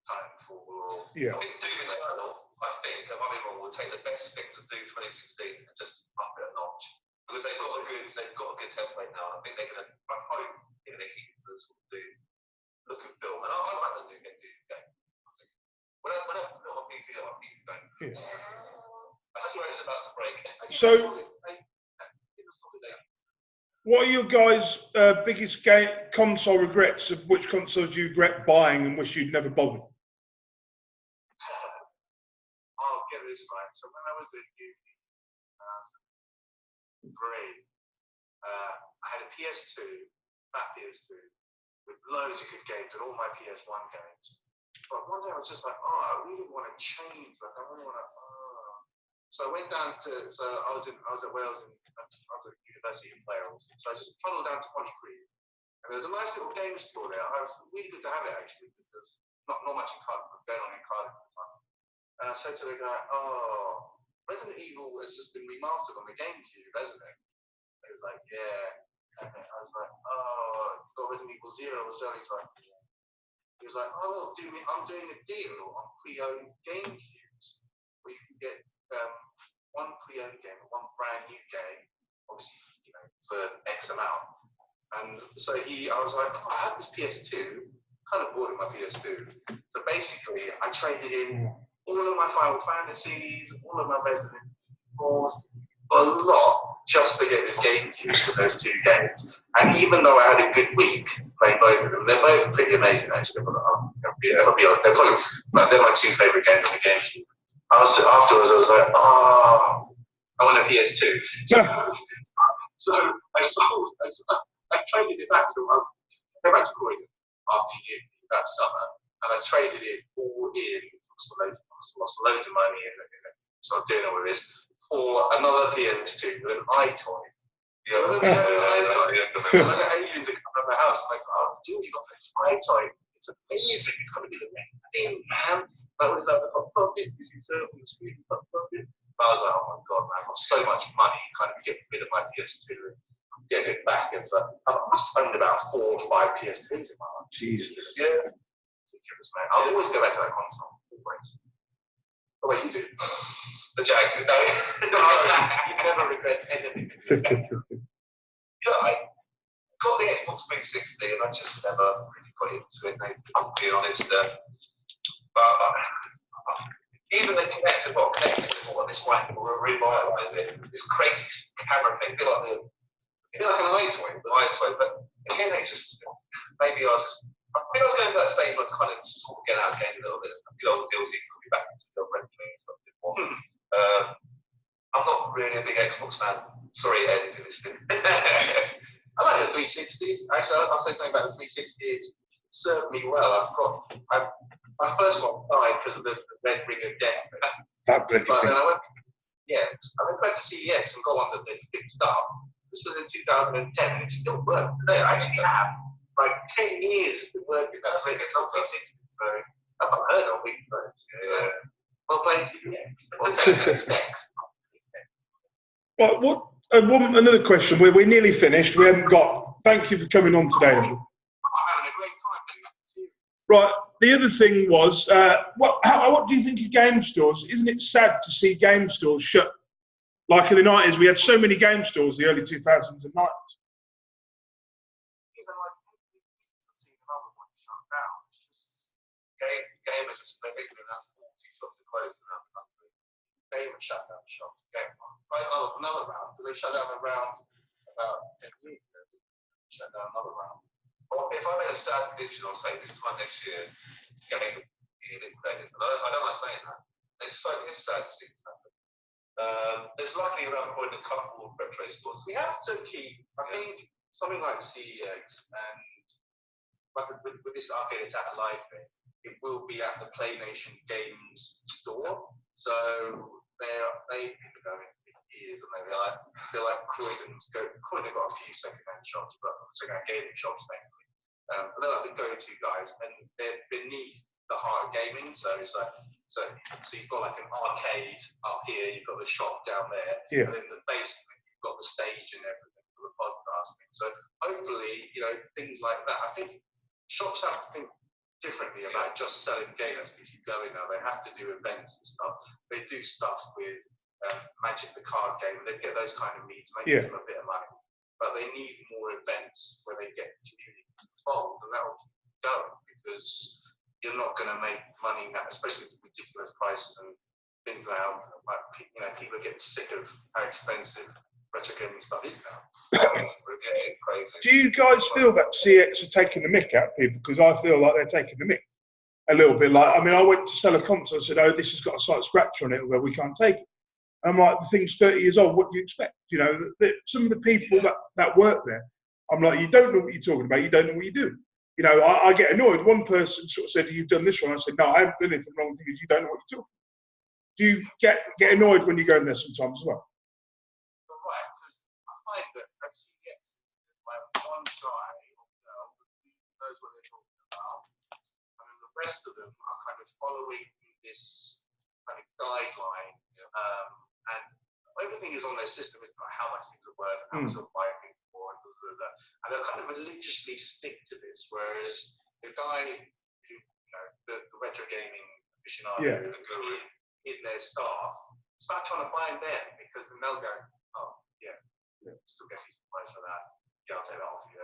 Titanfall or I think Doom Eternal. I think, if I'm wrong, will take the best things of Doom 2016 and just up it a notch because they've got a good template now. I think they're gonna. I hope they're gonna keep to the sort of Doom look and feel. And I like the Doom game. When I put it on my PC, I'm a PC game. I swear it's about to break. So, what are your guys' biggest console regrets? Of which consoles do you regret buying and wish you'd never bothered? I'll get this right. So when I was at uni, 2003, I had a PS2, fat PS2, with loads of good games and all my PS1 games. But one day I was just like, I really want to change. Like, I really want to. So I went down to. So I was at Wales and I was at university in Wales. So I just toddled down to Holly Creek, and there was a nice little game store there. I was really good to have it actually because there's not much going on in Cardiff at the time. And I said to the guy, Resident Evil has just been remastered on the GameCube, hasn't it? He was like, yeah. And I was like, it's got Resident Evil 0 or so. He's like, yeah. He was like, I'm doing a deal on pre-owned GameCubes where you can get one pre-owned game, one brand new game, obviously, for X amount. And so I was like, I had this PS2, kind of bored of my PS2. So basically, I traded in all of my Final Fantasies, all of my Resident Evils, a lot, just to get this GameCube for those 2 games. And even though I had a good week playing both of them, they're both pretty amazing actually. They're my 2 favorite games on the GameCube. Afterwards, I was like, I want a PS2. So I traded it back to them. came back to Croydon after uni that summer, and I traded it all in, lost loads of money, and so I'm doing all of this for another PS2 with an iToy. Yeah, I got Adrian to come to my house. I'm like, oh, dude, you got this iToy. It's amazing. It's going to be the next thing, man. That was like the hot pocket. You see, on the screen, hot pocket. I was like, oh my god, man, I've got so much money, kind of getting rid of my PS2 and getting it back. And so I must have owned about 4 or 5 PS2s in my life. Jesus. Yeah. Ridiculous, man. I'll always go back to that console. Always. What about you do? The Jag. No, you never regret anything. I got the Xbox 360 and I just never really got into it, mate. I'm being honest. But even the connected, this might revitalise it. This crazy camera thing, a bit like an iToy, but again, it's just maybe I was going to that stage where I kind of sort of get out of the game a little bit. The old deals, you could be back into the red and stuff a bit more. I'm not really a big Xbox fan. Sorry, Ed, if you're listening. I like the 360. Actually, I'll say something about the 360. It's served me well. My first one died because of the red ring of death. That bloody but thing. then I went back to CEX and got one that they fixed up. This was in 2010, and it still works today. I actually have like 10 years it's been working. That's like a 360. So that's unheard of. Yeah. Well played CEX. Right, another question. We're nearly finished. We haven't got. Thank you for coming on today. I'm having a great time. Right. The other thing was, what do you think of game stores? Isn't it sad to see game stores shut? Like in the 90s, we had so many game stores, the early 2000s and 90s. Gamers just that's 40 shops are closed around the country. Gamers shut down shops. Another round. They shut down a round about 10 years ago. Shut down another round. Well, if I made a sad prediction, I'll say this time next year, game liquidated. I don't like saying that. It's sad to see it happen. There's luckily around Croydon a couple of retro stores. We have to keep, I think, something like CEX and like with this Arcade Attack Live thing, it will be at the Play Nation Games store. So they've been going for years, and I feel like Croydon got a few second-hand shops, but second-hand gaming shops, thankfully. But they're like the go-to guys, and they're beneath the heart of gaming. So it's like, so you've got like an arcade up here, you've got the shop down there, yeah. And then the basement, you've got the stage and everything for the podcasting. So hopefully, things like that. I think shops have to think differently about just selling games. If you go in now, they have to do events and stuff. They do stuff with Magic the card game, and they get those kind of needs, and they get them a bit of money. But they need more events where they get community involved, and that'll keep going, because you're not going to make money now, especially with ridiculous prices and things now. People are getting sick of how expensive retro gaming stuff is now. We're getting crazy. Do you guys feel that CX are taking the mick out of people? Because I feel like they're taking the mick a little bit. Like, I mean, I went to sell a console and said, "Oh, this has got a slight scratch on it, where we can't take it." I'm like, the thing's 30 years old. What do you expect? Some of the people that work there, I'm like, you don't know what you're talking about. You don't know what you're doing. I get annoyed. One person sort of said, "You've done this wrong." I said, "No, I haven't done anything wrong." The thing is, you don't know what you're talking about. Do you get annoyed when you go in there sometimes as well? You're right, because I find that at CX, there's like one guy or girl who knows what they're talking about, and then the rest of them are kind of following this kind of guideline, and everything is on their system. It's about how much things are worth, and how much they're buying things for, and they'll kind of religiously stick to this. Whereas the guy who, the retro gaming aficionado, the guru in their staff, start trying to find them, because then they'll go, "Oh, yeah, still get decent price for that. Yeah, I'll take that off you."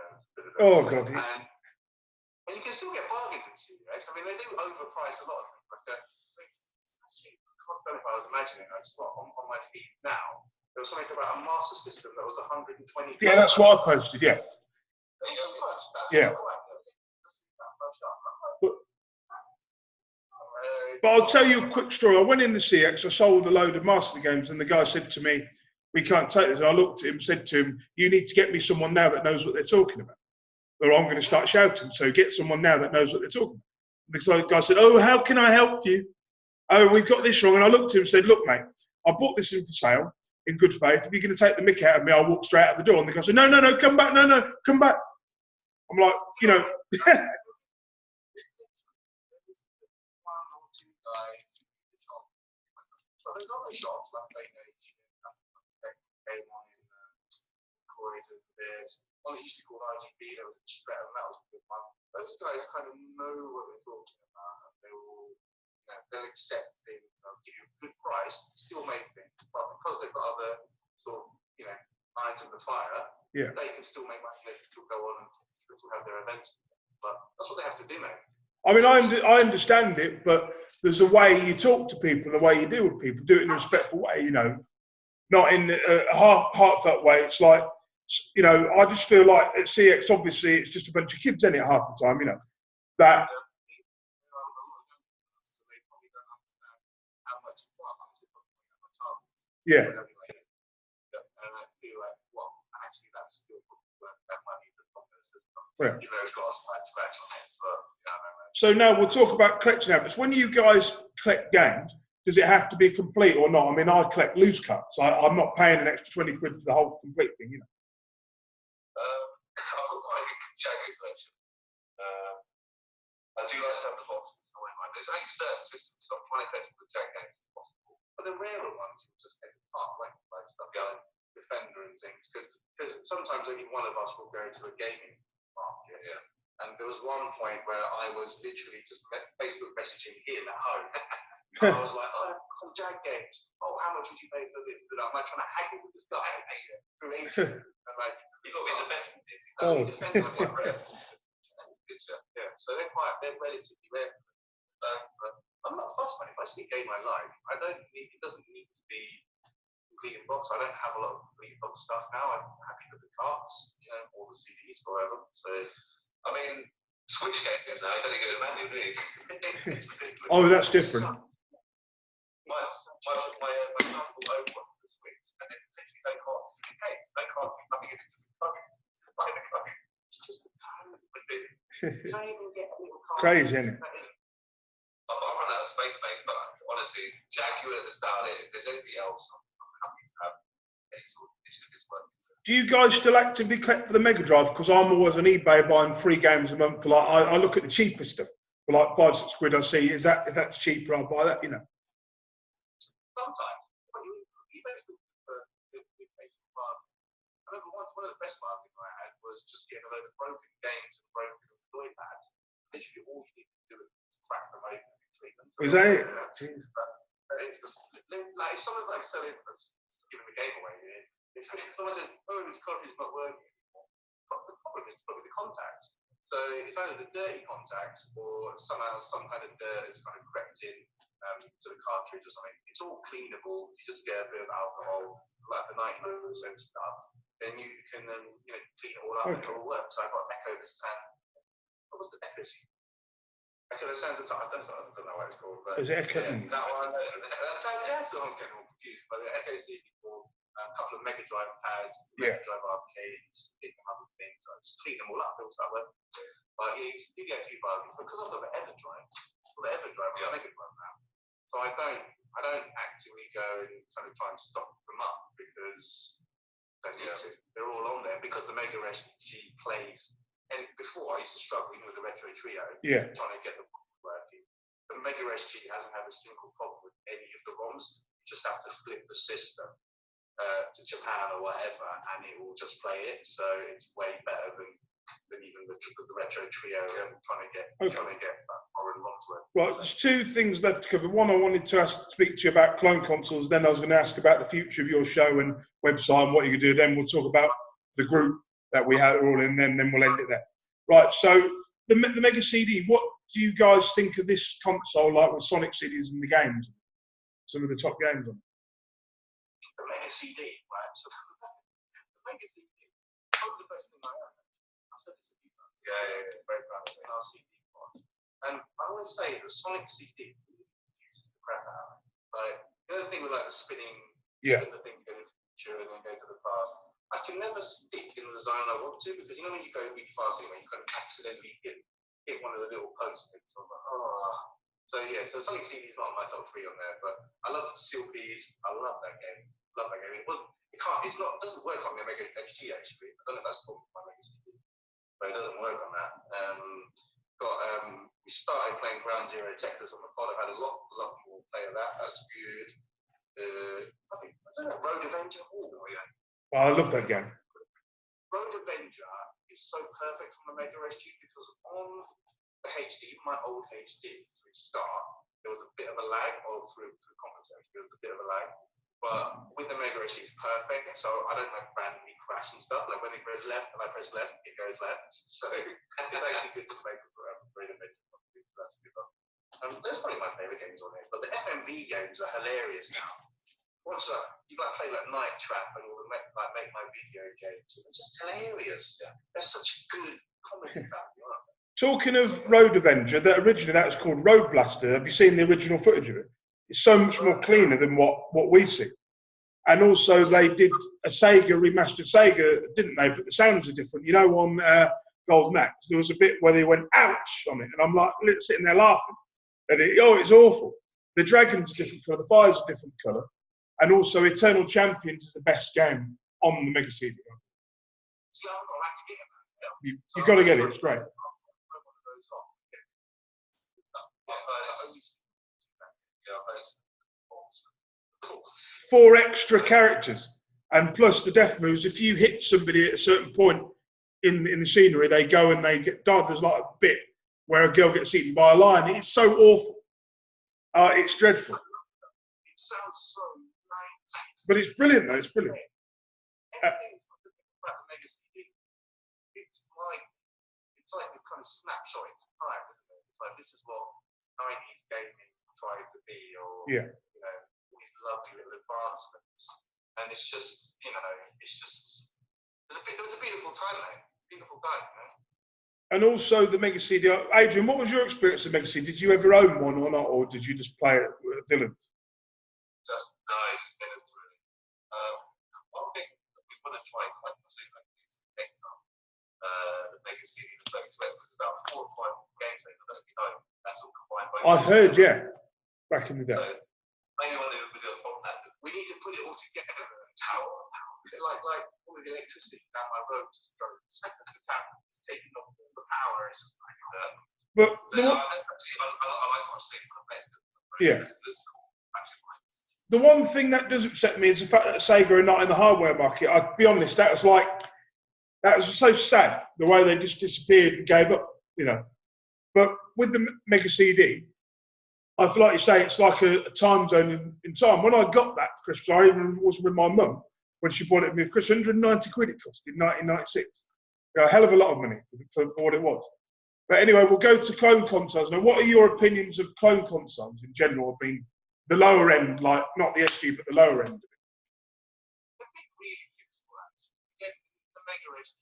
Oh god. And you can still get bargains in CEX. I mean, they do overprice a lot of things. Like, I don't know if I was imagining. I just got on my feed now. There was something about a Master System that was 120. Yeah, that's what I posted. Yeah. Yeah. But I'll tell you a quick story. I went in the CX, I sold a load of Master games, and the guy said to me, "We can't take this." And I looked at him and said to him, "You need to get me someone now that knows what they're talking about." or I'm going to start shouting. So get someone now that knows what they're talking about. The guy said, oh, how can I help you? Oh, we've got this wrong. And I looked at him and said, look, mate, I bought this in for sale in good faith. If you're going to take the mick out of me, I'll walk straight out the door. And the guy said, no, come back. No, come back. I'm like, you know. So there's other shops like came on in Croydon. There's one that used to be called RGB. There was a Shred, and that was a good one. Those guys kind of know what they're talking about, and they will, they'll accept things. They'll give you a good price, still make things, but because they've got other sort of, irons in the fire, they can still make money. They can still go on and still have their events. But that's what they have to do, mate. I mean, I understand it, but there's a way you talk to people, the way you deal with people. Do it in a respectful way, not in a heartfelt way. It's like, I just feel like at CX, obviously, it's just a bunch of kids in it half the time, that. Yeah. Yeah. So now we'll talk about collection habits. When you guys collect games, does it have to be complete or not? I mean, I collect loose cuts. I'm not paying an extra 20 quid for the whole complete thing, I've got quite a good Jago collection. I do like to have the boxes. There's only certain systems, so I'm trying to collect the Jag games if possible. But the rarer ones, you'll just take apart, like stuff like Defender and things, because sometimes only one of us will go to a gaming market. Yeah. And there was one point where I was literally just Facebook messaging him at home. I was like, oh, some Jag games. Oh, how much would you pay for this? And I'm like trying to haggle with this guy through Adrian. And like, you got to be independent. Defenders are quite rare. Yeah, so they're relatively rare. But I'm not fussed, man. If I see a game I like, it doesn't need to be complete in box. I don't have a lot of complete in box stuff now. I'm happy with the cards, or the CDs or whatever. So, I mean, Switch games now, you don't get a manual, do you? Oh, that's different. My son will open one for the Switch, and there's literally no cards in the case. No cards, nothing in it, just a code. It's just a code. You don't even get a little card. Crazy, isn't it? I've run out of space, mate, but honestly, Jaguar is about it. If there's anything else, I'm happy to have any sort of initiative is working. Do you guys still actively collect for the Mega Drive? Because I'm always on eBay buying 3 games a month. For like, I look at the cheapest stuff for like 5-6 quid. I see if that's cheaper, I'll buy that. Sometimes, but eBay's still for the occasional bargain. I remember one of the best bargains I had was just getting a load of broken games and broken toy pads. Literally, all you need to do is crack them open and clean them. Is that it? It's just like if someone's like selling, giving the game away. If someone says, oh, this cartridge is not working anymore, the problem is probably the contacts. So it's either the dirty contacts or somehow some kind of dirt has kind of crept in to the cartridge or something. It's all cleanable. You just get a bit of alcohol, like the 99% stuff, then you can clean it all up and it all works. So I got Echo the Sand. What was the Echo CD? Echo the Sands. I don't know what it's called. But is it Echo? Yeah, that one. So I'm getting all confused. But the Echo CD for a couple of Mega Drive pads, Mega Drive arcades, and other things. So I just clean them all up. It'll start working. But you do get a few bargains because I've got the Everdrive. The Everdrive, the Mega Drive now. So I don't actively go and kind of try and stop them up because I don't need to. They're all on there because the Mega SG plays. And before I used to struggle even with the Retro Trio, trying to get the working. The Mega SG hasn't had a single problem with any of the ROMs. You just have to flip the system to Japan or whatever, and it will just play it. So it's way better than even the Retro Trio trying to get foreign ROMs working. Right, there's 2 things left to cover. One, I wanted to speak to you about clone consoles. Then I was going to ask about the future of your show and website and what you could do. Then we'll talk about the group that we have all in, and then we'll end it there. Right, so the Mega CD, what do you guys think of this console, like with Sonic CDs and the games? Some of the top games on it. The Mega CD, right? So the Mega CD, probably the best thing I ever. I've said this a few times. Yeah, very proud of it. Our CD box. And I always say the Sonic CD uses the crap out of it. Like, the other thing with like the spinning, the thing go to the future and then go to the past. I can never stick in the zone I want to, because you know when you go really fast anyway, you kind of accidentally hit one of the little post things. So I'm like, oh. So yeah, so Sonic CD is not my top 3 on there, but I love Silpies. I love that game. Love that game. It doesn't work on the Mega XG actually. I don't know if that's called my Mega CD, but it doesn't work on that. We started playing Ground Zero Texas on the pod. I've had a lot more play of that. That's good. I don't know, Road Avenger. Oh yeah. Well, I love that game. Road Avenger is so perfect on the Mega SG because on the HD, my old HD, through start, there was a bit of a lag, or through compensation, there was a bit of a lag. But with the Mega SG, it's perfect. So I don't like randomly crash and stuff. Like when they press left and I press left, it goes left. So it's actually good to play for Road Avenger. That's good. Those probably my favorite games on it. But the FMV games are hilarious now. You like play like Night Trap and all the make my video games. They're just hilarious. Yeah. They're such good comedy value, aren't they? Talking of Road Avenger, that was called Road Blaster. Have you seen the original footage of it? It's so much more cleaner than what we see. And also they did a Sega remastered Sega, didn't they? But the sounds are different. You know, on Golden Axe, there was a bit where they went ouch on it, and I'm like sitting there laughing. And it's awful. The dragons are different colour, the fire's a different colour. And also, Eternal Champions is the best game on the Mega CD. You've got to get it, it's great. 4 extra characters. And plus the death moves, if you hit somebody at a certain point in the scenery, they go and they get died. There's like a bit where a girl gets eaten by a lion. It's so awful. It's dreadful. It sounds so nice. But it's brilliant though, it's brilliant. Everything's about the Mega CD. It's like a kind of snapshot into time, isn't it? It's like this is what 90s gaming tried to be, or yeah. You know, all these lovely little advancements. And it's just, you know, it was a beautiful time, mate. Beautiful time, you know? And also the Mega CD. Adrian, what was your experience of Mega CD? Did you ever own one or not, or did you just play it at Dylan's? Just Dylan's, really. One thing that we want to try quite possibly is the Mega CD, the Focus West, was about 4 or 5 games later. I don't know if you know, that's all combined by. I heard, yeah, back in the day. So, maybe one day we'll do a problem that. We need to put it all together in a tower. Like all the electricity down my road just goes. It's taking off all the power. It's just like that. But so I like what I'm saying for the best. Yeah. The one thing that does upset me is the fact that Sega are not in the hardware market. I'll be honest, that was so sad, the way they just disappeared and gave up, you know. But with the Mega CD, I feel like you say it's like a time zone in time. When I got that for Christmas, I even was with my mum when she bought it for Christmas. 190 quid it cost in 1996. You know, a hell of a lot of money for what it was. But anyway, we'll go to clone consoles. Now, what are your opinions of clone consoles in general? I mean, the lower end, like not the SG, but the lower end of it. I think really useful actually. The Mega SG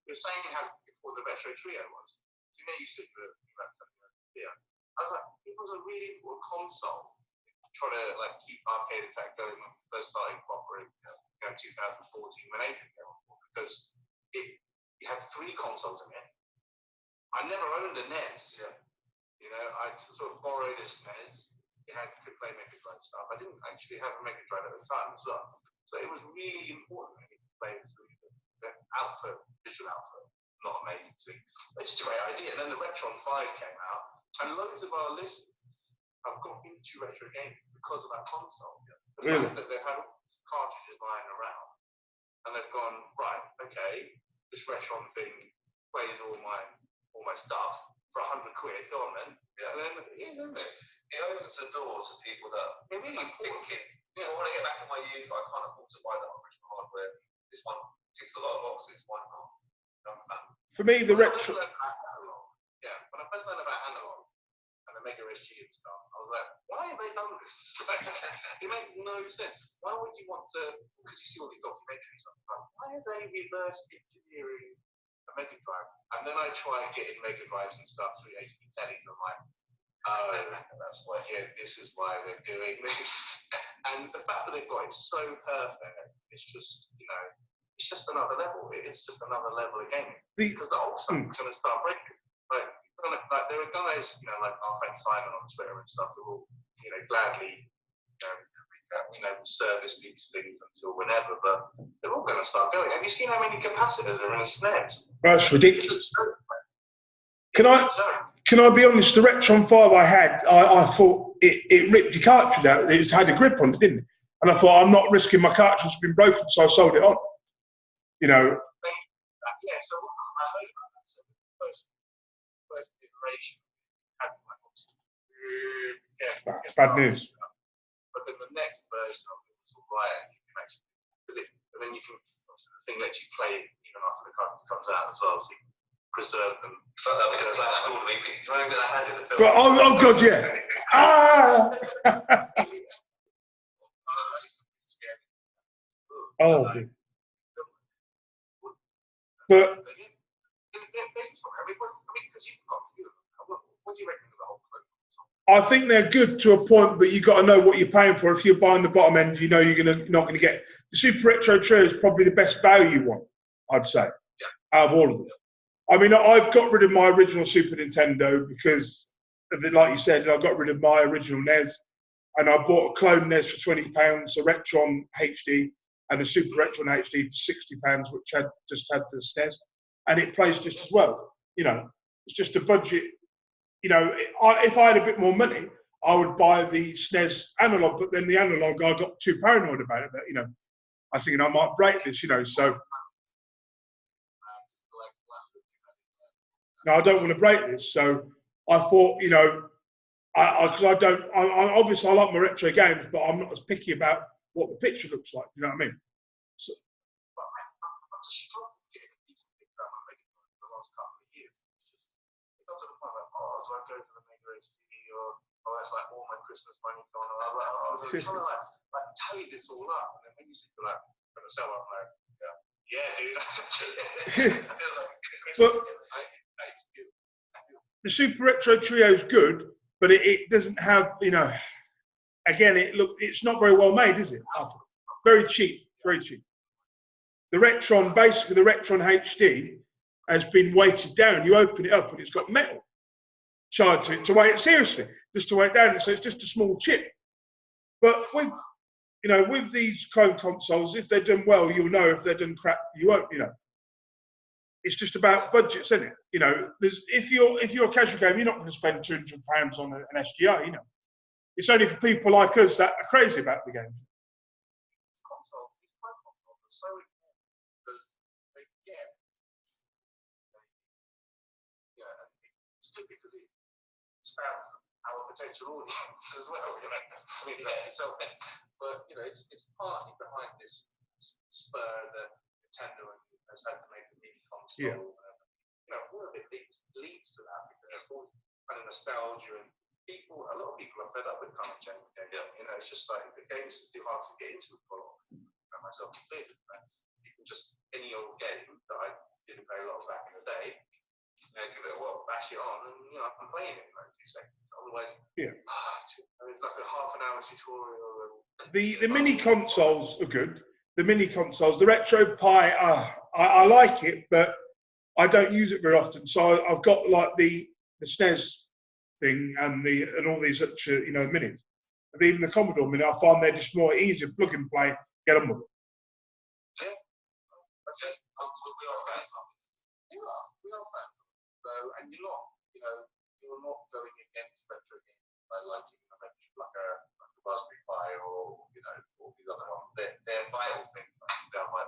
you're saying how before the Retro Trio was. You know, you said you had something here. I was like, it was a really important console. Trying to like keep Arcade Attack going when we first started proper in 2014 when Adrian came on board, because you had 3 consoles in it. I never owned a NES. Yeah. You know, I sort of borrowed a SNES. It could play Mega Drive stuff. I didn't actually have a Mega Drive at the time as well. So it was really important that you could play the output, visual output, not amazing too. It's just a great idea. And then the Retron 5 came out, and loads of our listeners have got into retro gaming because of that console. The really? fact that they've had all these cartridges lying around, and they've gone, right, okay, this Retron thing plays all my stuff for 100 quid. Go on then. Yeah. And then it is, isn't it? It opens the door to people that they're really thinking, you know, when I get back in my youth, I can't afford to buy that original hardware. This one ticks a lot of boxes. Why not? For me, the retro. Yeah, when I first learned about analog and the Mega SG and stuff, I was like, why have they done this? It makes no sense. Why would you want to? Because you see all these documentaries on time. Why are they reverse engineering a Mega Drive? And then I try getting Mega Drives and stuff through HD tellies. I'm like, That's why. Yeah, this is why they're doing this. And the fact that they've got it so perfect, it's just, you know, it's just another level. It's just another level of gaming. Because the old stuff is going to start breaking. Like there are guys, you know, like our friend Simon on Twitter and stuff, who will, you know, gladly, service these things until whenever. But they're all going to start going. Have you seen how many capacitors are in a SNES? That's ridiculous. Can I be honest? The Retron 5 I had, I thought it ripped your cartridge out. It had a grip on it, didn't it? And I thought, I'm not risking my cartridge being broken, so I sold it on. You know. Yeah, so I heard about that. So the first iteration had That's bad news. But then the next version of it was all right. You can actually, and then you can, obviously the thing lets you play even after the cartridge comes out as well, so you can preserve them. So that was like school me. Do you remember that hand in the film? But, oh God, yeah. Oh, dear. But what do you reckon of the whole clone? I think they're good to a point, but you've got to know what you're paying for. If you're buying the bottom end, you know you're not going to get the Super Retro Trio is probably the best value one, I'd say, out of all of them. I mean, I've got rid of my original Super Nintendo because, like you said, I got rid of my original NES, and I bought a clone NES for £20, a Retron HD, and a Super Retron HD for £60, which just had the SNES, and it plays just as well. You know, it's just a budget. You know, if I had a bit more money, I would buy the SNES analog, but then the analog, I got too paranoid about it. That, you know, I was thinking I might break this. You know, so no, I don't want to break this. So I thought, you know, because I obviously I like my retro games, but I'm not as picky about what the picture looks like. You know what I mean? So, I go to the mega HD or that's like all my Christmas money gone. And I was trying to like tally this all up, and then when you sit like going to sell, I'm like, yeah, dude. But the Super Retro Trio is good, but it doesn't have, you know. Again, it's not very well made, is it? Very cheap, very cheap. The Retron, basically the Retron HD, has been weighted down. You open it up and it's got metal charged to it to weigh it seriously, just to weigh it down. So it's just a small chip. But with these clone consoles, if they're done well, you'll know. If they're done crap, you won't. You know, it's just about budgets, isn't it? You know, if you're a casual game, you're not going to spend £200 on an SGI. You know, it's only for people like us that are crazy about the game. Our potential audience as well, you know. I mean, but you know, it's partly behind this spur that Nintendo has had to make a mini console. Yeah. You know, all of it leads to that because there's all kind of nostalgia and a lot of people are fed up with kind of change. Yeah. You know, it's just like the games is too hard to get into for myself included. People just any old game that I didn't play a lot of back in the day. Give it a whirl, bash it on, and you know I'm playing it in like 2 seconds. Otherwise, it's like a half an hour tutorial. The mini consoles are good. The mini consoles, the Retro Pi, I like it, but I don't use it very often. So I've got like the SNES thing and all these minis, and even the Commodore Mini. I find they're just more easier, plug and play, get on with it. Yeah, that's it. We are fans of it. We are fans. So, and you're not going against retro games by liking like a Raspberry Pi or all these other ones. They're vital things.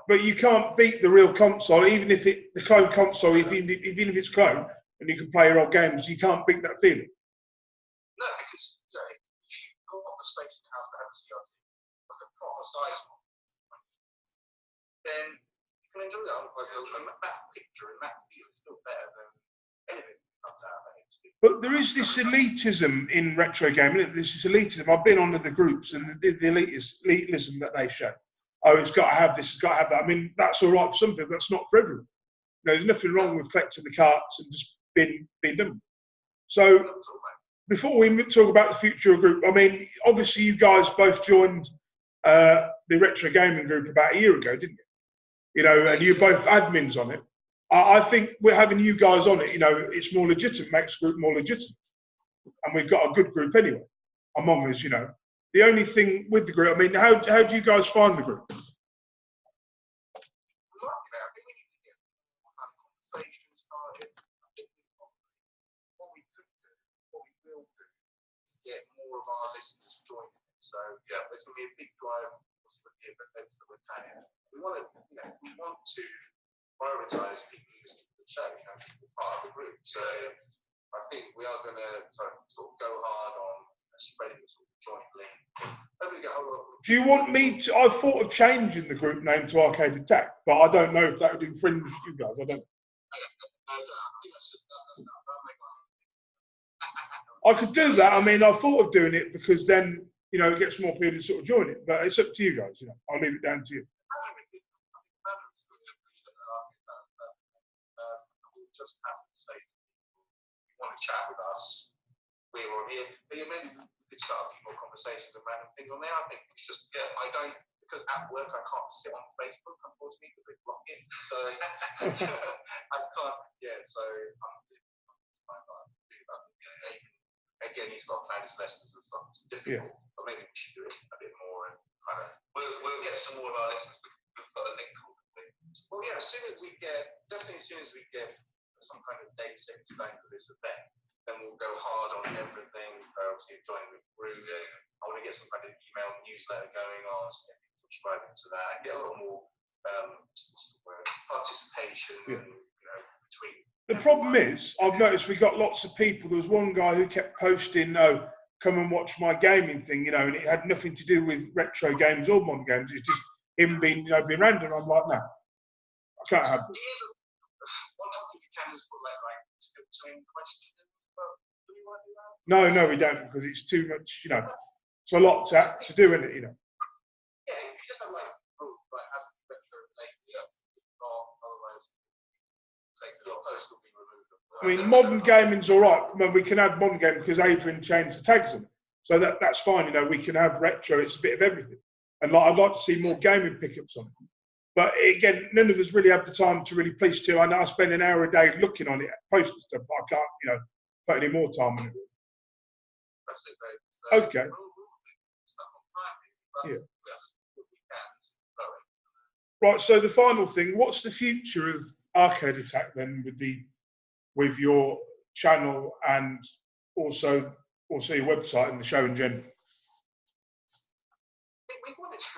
But you can't beat the real console, even if the clone console, even if it's clone, and you can play your old games, you can't beat that feeling. No, because if you've got the space in your house to have a CRT, like a proper size one, then you can enjoy that. And that picture and that feel is still better than anything that comes out of HD. But there is this elitism in retro gaming. This is elitism. I've been on the groups and the elitism that they show. Oh, it's got to have this, it's got to have that. I mean, that's all right for some people. That's not for everyone. There's nothing wrong with collecting the carts and just being done. So before we talk about the future of the group, I mean, obviously you guys both joined the retro gaming group about a year ago, didn't you? You know, and you're both admins on it. I think we're having you guys on it. You know, it's more legitimate, makes the group more legitimate, and we've got a good group anyway among us. You know, the only thing with the group, I mean, how do you guys find the group? Get more of our listeners joining it. So yeah, there's going to be a big drive with the events that we're planning. We want to prioritise people who listen to the show, you know, people part of the group. So I think we are going to sort of go hard on spreading the sort of joint link. Do you want me to? I thought of changing the group name to Arcade Attack, but I don't know if that would infringe you guys. I don't. I could do that. I mean, I thought of doing it because then, you know, it gets more people to sort of join it. But it's up to you guys. You know, I'll leave it down to you. Just have to say, if you want to chat with us, we're all here. But yeah, maybe we could start a few more conversations and random things on there. I think it's just, I don't, because at work I can't sit on Facebook, unfortunately, because they block it. So I can't, so again, he's got planned his lessons and stuff. It's difficult, but maybe we should do it a bit more and kind of. We'll get some more of our listeners. We've got a link called. Well, yeah, as soon as we get some kind of date set in stone for this event, then we'll go hard on everything. Obviously, joining the group. I want to get some kind of email newsletter going on, so get people subscribing to that, and get a lot more participation. And, you know, between. The problem is, I've noticed we got lots of people. There was one guy who kept posting, come and watch my gaming thing, you know, and it had nothing to do with retro games or modern games. It's just him being, being random. I'm like, no, I can't have this. No, we don't, because it's too much, you know. It's a lot to do in it, you know. Yeah, if you just have like, as the retro otherwise. I mean, modern gaming's all right. I mean, we can add modern gaming because Adrian changed the tags on it. So that's fine, you know, we can have retro, it's a bit of everything. And I'd like to see more gaming pickups on it. But again, none of us really have the time to really police to. I know I spend an hour a day looking on it, posting stuff, but I can't, you know, put any more time on it. Okay. Yeah. Right, so the final thing, what's the future of Arcade Attack then with your channel and also your website and the show in general? We wanted to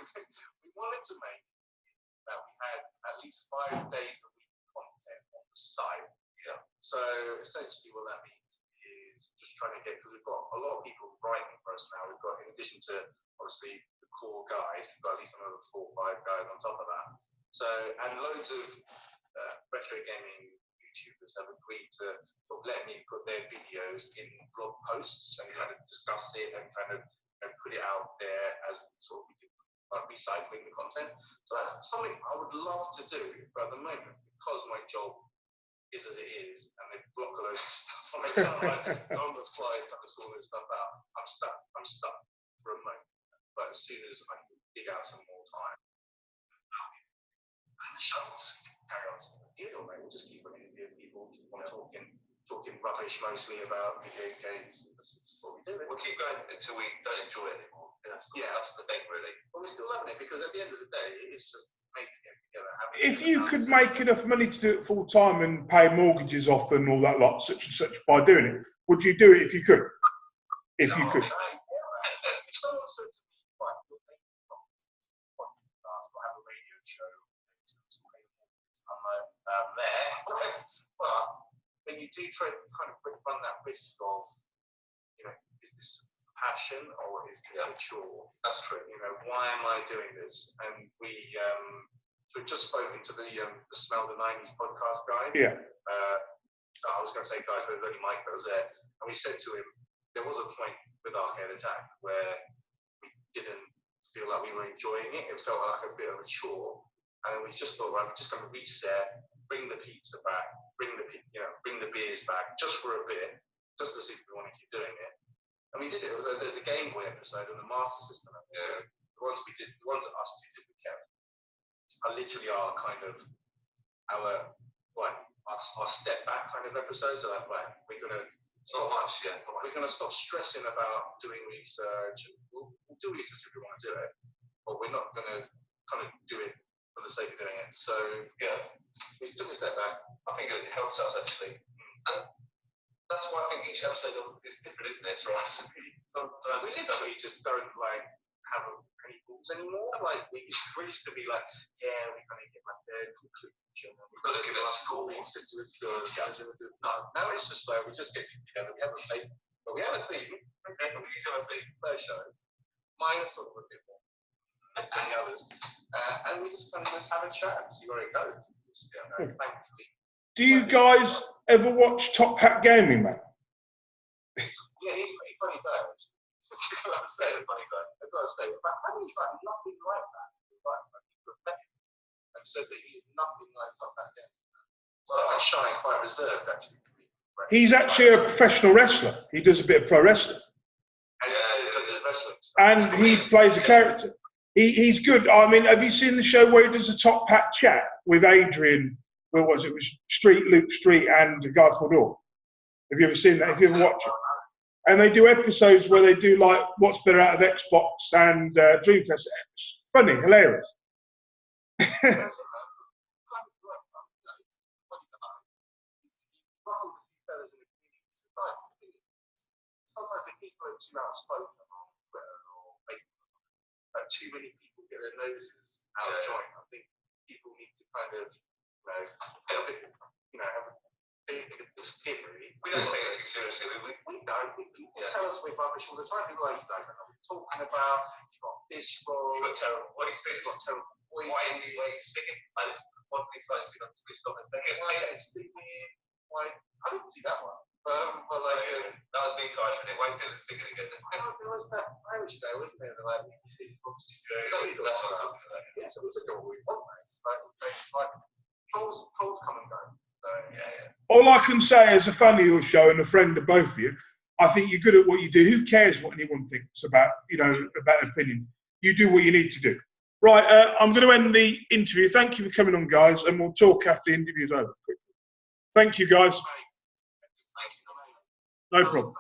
make that we had at least 5 days a week content on the site. Yeah. So essentially what that means is just trying to get, because we've got a lot of people writing for us now. We've got, in addition to obviously the core guide, we've got at least another 4 or 5 guys on top of that. So, and loads of retro gaming YouTubers have agreed to sort of let me put their videos in blog posts and kind of discuss it and kind of put it out there as sort of recycling the content. So that's something I would love to do, but at the moment, because my job is as it is, and they block a load of stuff, I can't on the fly kind of sort this stuff out. I'm stuck for a moment. But as soon as I can dig out some more time, and the show will just carry on. We'll just keep running into people, keep on talking rubbish mostly about video games. This is what we do. We'll keep going until we don't enjoy it anymore. That's the thing, really. But we're still loving it because at the end of the day, it's just made to get together. If you could make enough money to do it full time and pay mortgages off and all that lot, such and such, by doing it, would you do it if you could? If you could. If someone said to me, right, you'll make a podcast or have a radio show, I'm like, there. But then you do try to kind of run that risk of, you know, is this passion or is this a chore? That's true. You know, why am I doing this? And we've just spoken to the Smell the 90s podcast guy. Yeah. I was going to say guys, but it was only Mike that was there. And we said to him, there was a point with Arcade Attack where we didn't feel like we were enjoying it. It felt like a bit of a chore. And we just thought, right, we're just going to reset, bring the pizza back, bring the beers back just for a bit, just to see if we want to keep doing it. And we did it. There's the Game Boy episode and the Master System episode. The ones that us two did, we kept, are literally our kind of our step back kind of episodes. So like, right, we're gonna. It's not much, yeah. We're going to stop stressing about doing research. And we'll do research if we want to do it, but we're not going to kind of do it for the sake of doing it. So, yeah, we took a step back. I think it helps us, actually. And that's why I think each episode is different, isn't it, for us? Sometimes we literally just don't, like, have any rules anymore. Like, we used to be like, yeah, we're going to get like the conclusion. We've got to give it school. No, now it's just like, we just get together, we have a theme. But we have a theme. We usually have a theme per show. Mine is sort of a bit more than the others. And we just kind of just have a chat and see where it goes. Thankfully. Do you guys ever watch Top Hat Gaming, man? Yeah, he's pretty funny guy. I've got to say, but I mean, he's like nothing like that. And said that he's nothing like Top Hat Gaming. So like shy and quite reserved, actually. He's actually a professional wrestler. He does a bit of pro wrestling. And he does his wrestling stuff. And he plays a character. He's good. I mean, have you seen the show where he does a Top Hat chat with Adrian? Where was it? It was Luke Street and a guy called Orr. Have you ever seen that? Have you ever watched it? And they do episodes where they do like what's better out of Xbox and Dreamcast. It's funny, hilarious. Sometimes if people are too outspoken on Twitter or Facebook, like too many people get their noses out of joint. I think people need to kind of, get a bit, have a big skin really. We don't take it too seriously, do we? We don't. People tell us we're rubbish all the time. People are like, you don't know what you're talking about. You got this wrong. You got terrible voices. You got terrible voices. Why are you singing? I listen to one thing, so I sing on Twitch, stop and singing. Why are you singing? Why? I didn't see that one. But like, that was me tired for it. Why didn't sing it again? There was that Irish guy, wasn't there? Like, obviously, that's what I'm talking about. yeah, so we just do what we want, mate. Like, trolls come and go. So, yeah. All I can say as a fan of your show and a friend of both of you, I think you're good at what you do. Who cares what anyone thinks about, about opinions? You do what you need to do. Right, I'm going to end the interview. Thank you for coming on, guys, and we'll talk after the interview's over. Thank you, guys. No problem.